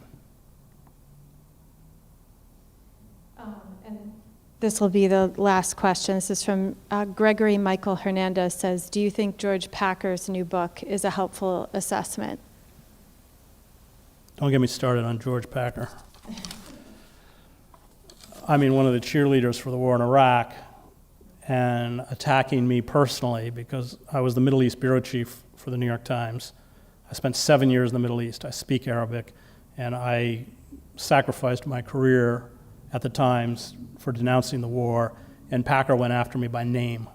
And this will be the last question. This is from Gregory Michael Hernandez. Says, do you think George Packer's new book is a helpful assessment? Don't get me started on George Packer. I mean, one of the cheerleaders for the war in Iraq, and attacking me personally because I was the Middle East bureau chief for the New York Times. I spent 7 years in the Middle East. I speak Arabic, and I sacrificed my career at the Times for denouncing the war, and Packer went after me by name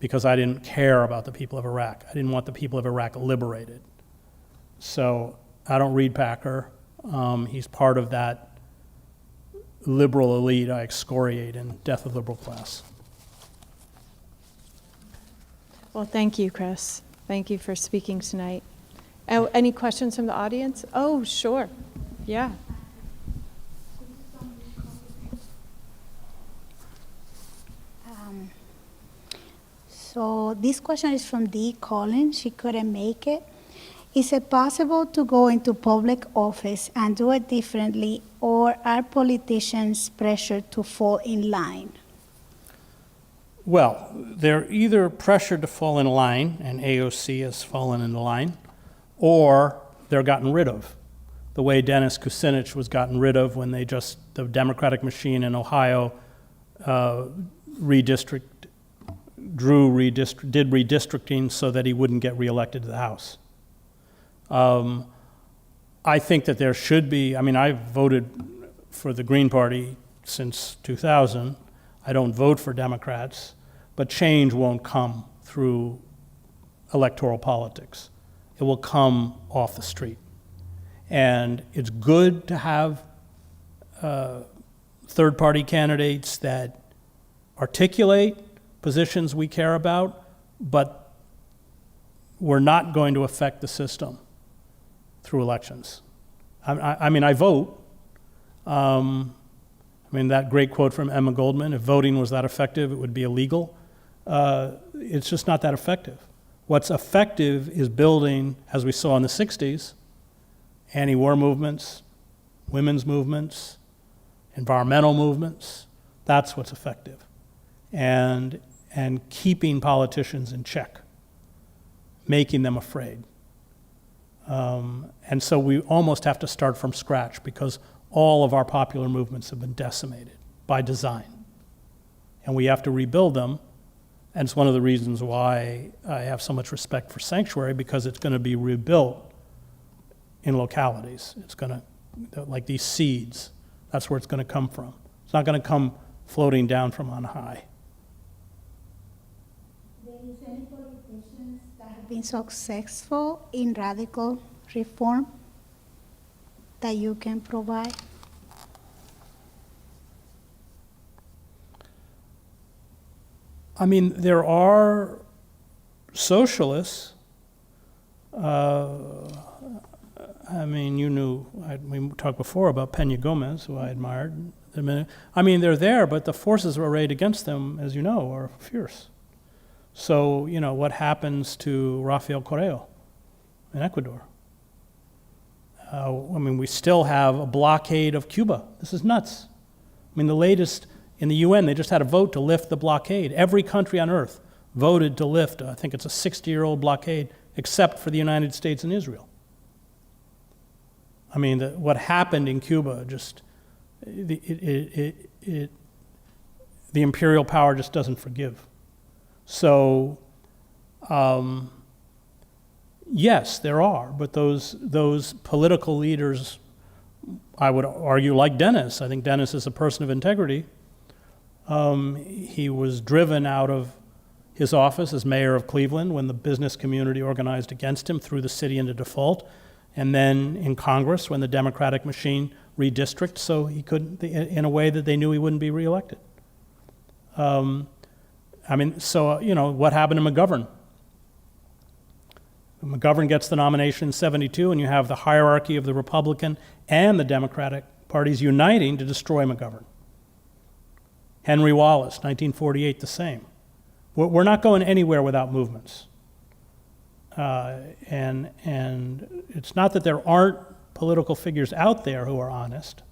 because I didn't care about the people of Iraq. I didn't want the people of Iraq liberated. So I don't read Packer. He's part of that liberal elite I excoriate in Death of the Liberal Class. Well, thank you, Chris. Thank you for speaking tonight. Oh, any questions from the audience? Oh, sure. Yeah. So this question is from Dee Collins. She couldn't make it. Is it possible to go into public office and do it differently, or are politicians pressured to fall in line? Well, they're either pressured to fall in line, and AOC has fallen into line, or they're gotten rid of, the way Dennis Kucinich was gotten rid of when the Democratic machine in Ohio did redistricting so that he wouldn't get reelected to the House. I think that there should be, I've voted for the Green Party since 2000. I don't vote for Democrats, but change won't come through electoral politics. It will come off the street. And it's good to have third-party candidates that articulate positions we care about, but we're not going to affect the system through elections. I mean, I vote. That great quote from Emma Goldman, if voting was that effective, it would be illegal. It's just not that effective. What's effective is building, as we saw in the 60s, anti-war movements, women's movements, environmental movements. That's what's effective. And keeping politicians in check, making them afraid. And so we almost have to start from scratch because all of our popular movements have been decimated by design. And we have to rebuild them. And it's one of the reasons why I have so much respect for Sanctuary, because it's going to be rebuilt in localities. It's going to, like these seeds, that's where it's going to come from. It's not going to come floating down from on high. There is any politicians that have been successful in radical reform that you can provide? I mean, there are socialists. We talked before about Peña Gomez, who I admired. I mean, they're there, but the forces arrayed against them, as you know, are fierce. So, what happens to Rafael Correa in Ecuador? We still have a blockade of Cuba. This is nuts. The latest in the UN, they just had a vote to lift the blockade. Every country on earth voted to lift, I think it's a 60-year-old blockade, except for the United States and Israel. What happened in Cuba, the imperial power just doesn't forgive. So, yes, there are, but those political leaders, I would argue, like Dennis. I think Dennis is a person of integrity. He was driven out of his office as mayor of Cleveland when the business community organized against him, threw the city into default, and then in Congress when the Democratic machine redistricted, so he couldn't, in a way that they knew he wouldn't be reelected. What happened to McGovern? McGovern gets the nomination in 72, and you have the hierarchy of the Republican and the Democratic parties uniting to destroy McGovern. Henry Wallace, 1948, the same. We're not going anywhere without movements. And it's not that there aren't political figures out there who are honest.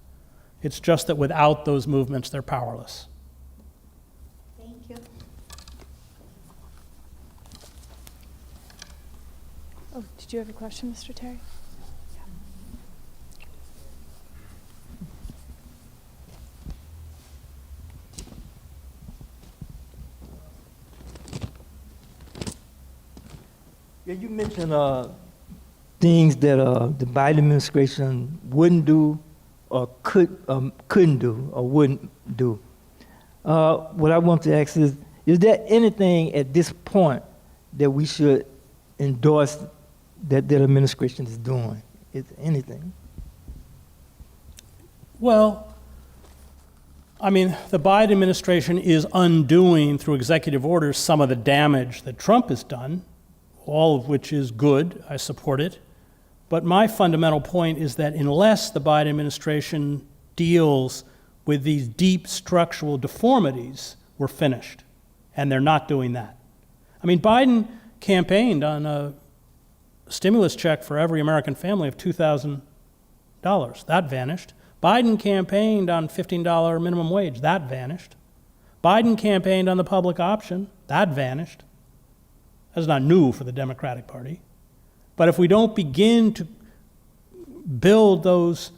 It's just that without those movements, they're powerless. Thank you. Oh, did you have a question, Mr. Terry? Yeah, you mentioned things that the Biden administration wouldn't do, or couldn't do, or wouldn't do. What I want to ask is there anything at this point that we should endorse that administration is doing? Is there anything? Well, the Biden administration is undoing through executive orders some of the damage that Trump has done, all of which is good. I support it. But my fundamental point is that unless the Biden administration deals with these deep structural deformities, we're finished. And they're not doing that. Biden campaigned on a stimulus check for every American family of $2,000. That vanished. Biden campaigned on $15 minimum wage. That vanished. Biden campaigned on the public option. That vanished. That's not new for the Democratic Party. But if we don't begin to build those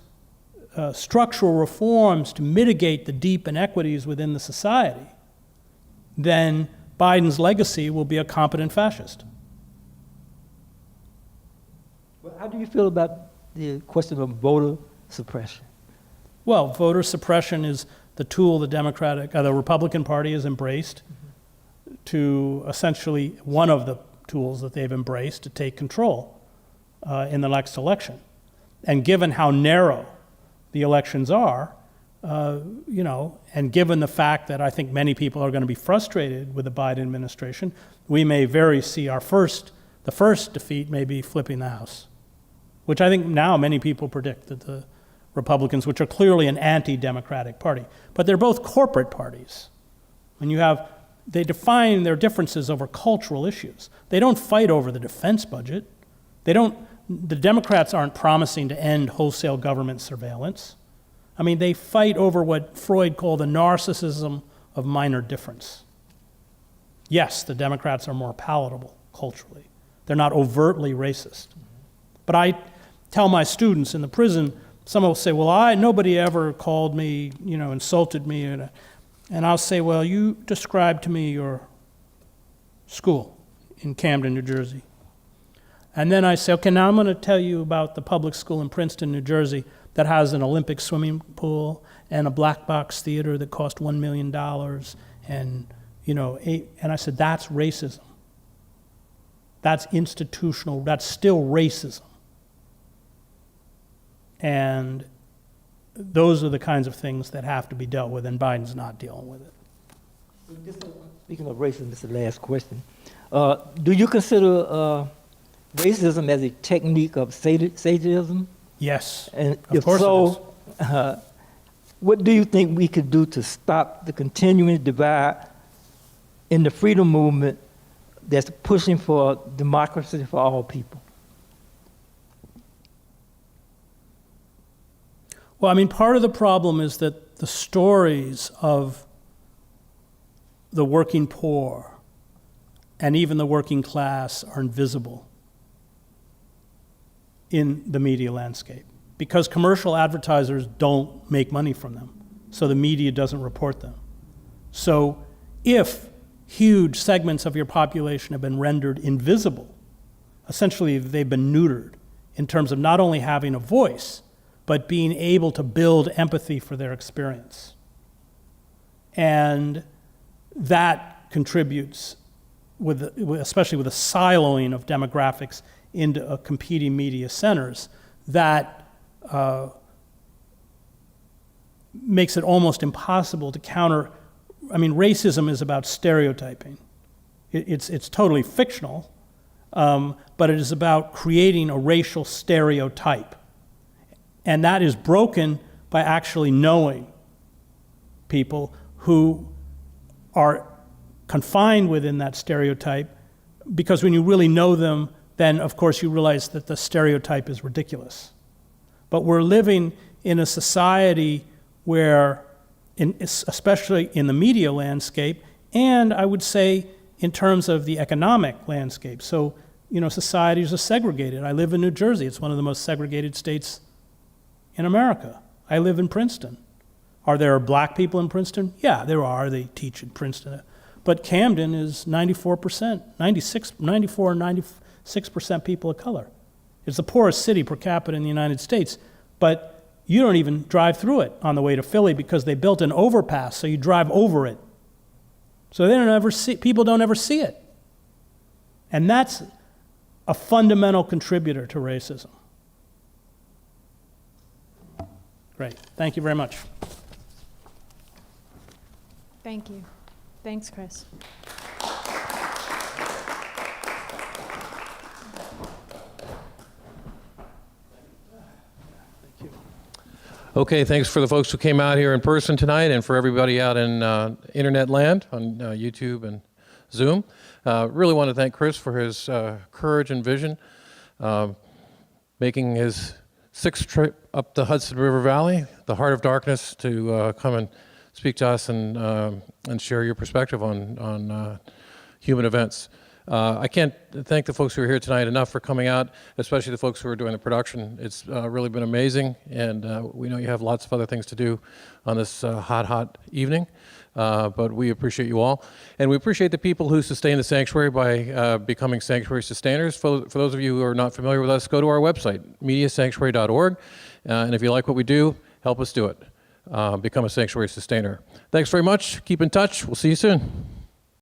structural reforms to mitigate the deep inequities within the society, then Biden's legacy will be a competent fascist. Well, how do you feel about the question of voter suppression? Well, voter suppression is the tool the Republican Party has embraced to essentially one of the tools that they've embraced to take control in the next election. And given how narrow the elections are, and given the fact that I think many people are going to be frustrated with the Biden administration, we may very see the first defeat may be flipping the House, which I think now many people predict that the Republicans, which are clearly an anti-democratic party, but they're both corporate parties. When they define their differences over cultural issues. They don't fight over the defense budget. The Democrats aren't promising to end wholesale government surveillance. I mean, they fight over what Freud called the narcissism of minor difference. Yes, the Democrats are more palatable culturally. They're not overtly racist. But I tell my students in the prison, someone will say, well, nobody ever called me, insulted me. And I'll say, well, you describe to me your school in Camden, New Jersey. And then I say, okay, now I'm going to tell you about the public school in Princeton, New Jersey, that has an Olympic swimming pool and a black box theater that cost $1 million. And, and I said, that's racism. That's institutional, that's still racism. And those are the kinds of things that have to be dealt with, and Biden's not dealing with it. Speaking of racism, this is the last question. Do you consider racism as a technique of sadism? Yes, And of if course so, what do you think we could do to stop the continuing divide in the freedom movement that's pushing for democracy for all people? Well, I mean, part of the problem is that the stories of the working poor and even the working class are invisible in the media landscape because commercial advertisers don't make money from them, so the media doesn't report them. So if huge segments of your population have been rendered invisible, essentially they've been neutered in terms of not only having a voice, but being able to build empathy for their experience. And that contributes, especially with the siloing of demographics into competing media centers, that makes it almost impossible to counter. I mean, racism is about stereotyping. It's totally fictional, but it is about creating a racial stereotype. And that is broken by actually knowing people who are confined within that stereotype, because when you really know them, then of course you realize that the stereotype is ridiculous. But we're living in a society where, especially in the media landscape, and I would say in terms of the economic landscape. So, societies are segregated. I live in New Jersey. It's one of the most segregated states in America. I live in Princeton. Are there black people in Princeton? Yeah, there are. They teach in Princeton. But Camden is 94%, 94 and 96% people of color. It's the poorest city per capita in the United States, but you don't even drive through it on the way to Philly because they built an overpass, so you drive over it. So people don't ever see it. And that's a fundamental contributor to racism. Great. Thank you very much. Thank you. Thanks, Chris. Okay, thanks for the folks who came out here in person tonight and for everybody out in internet land on YouTube and Zoom. Really want to thank Chris for his courage and vision, making his 6th trip up the Hudson River Valley, the heart of darkness, to come and speak to us and share your perspective on human events. I can't thank the folks who are here tonight enough for coming out, especially the folks who are doing the production. It's really been amazing, and we know you have lots of other things to do on this hot evening, but we appreciate you all. And we appreciate the people who sustain the sanctuary by becoming sanctuary sustainers. For those of you who are not familiar with us, go to our website, mediasanctuary.org, and if you like what we do, help us do it. Become a sanctuary sustainer. Thanks very much. Keep in touch. We'll see you soon.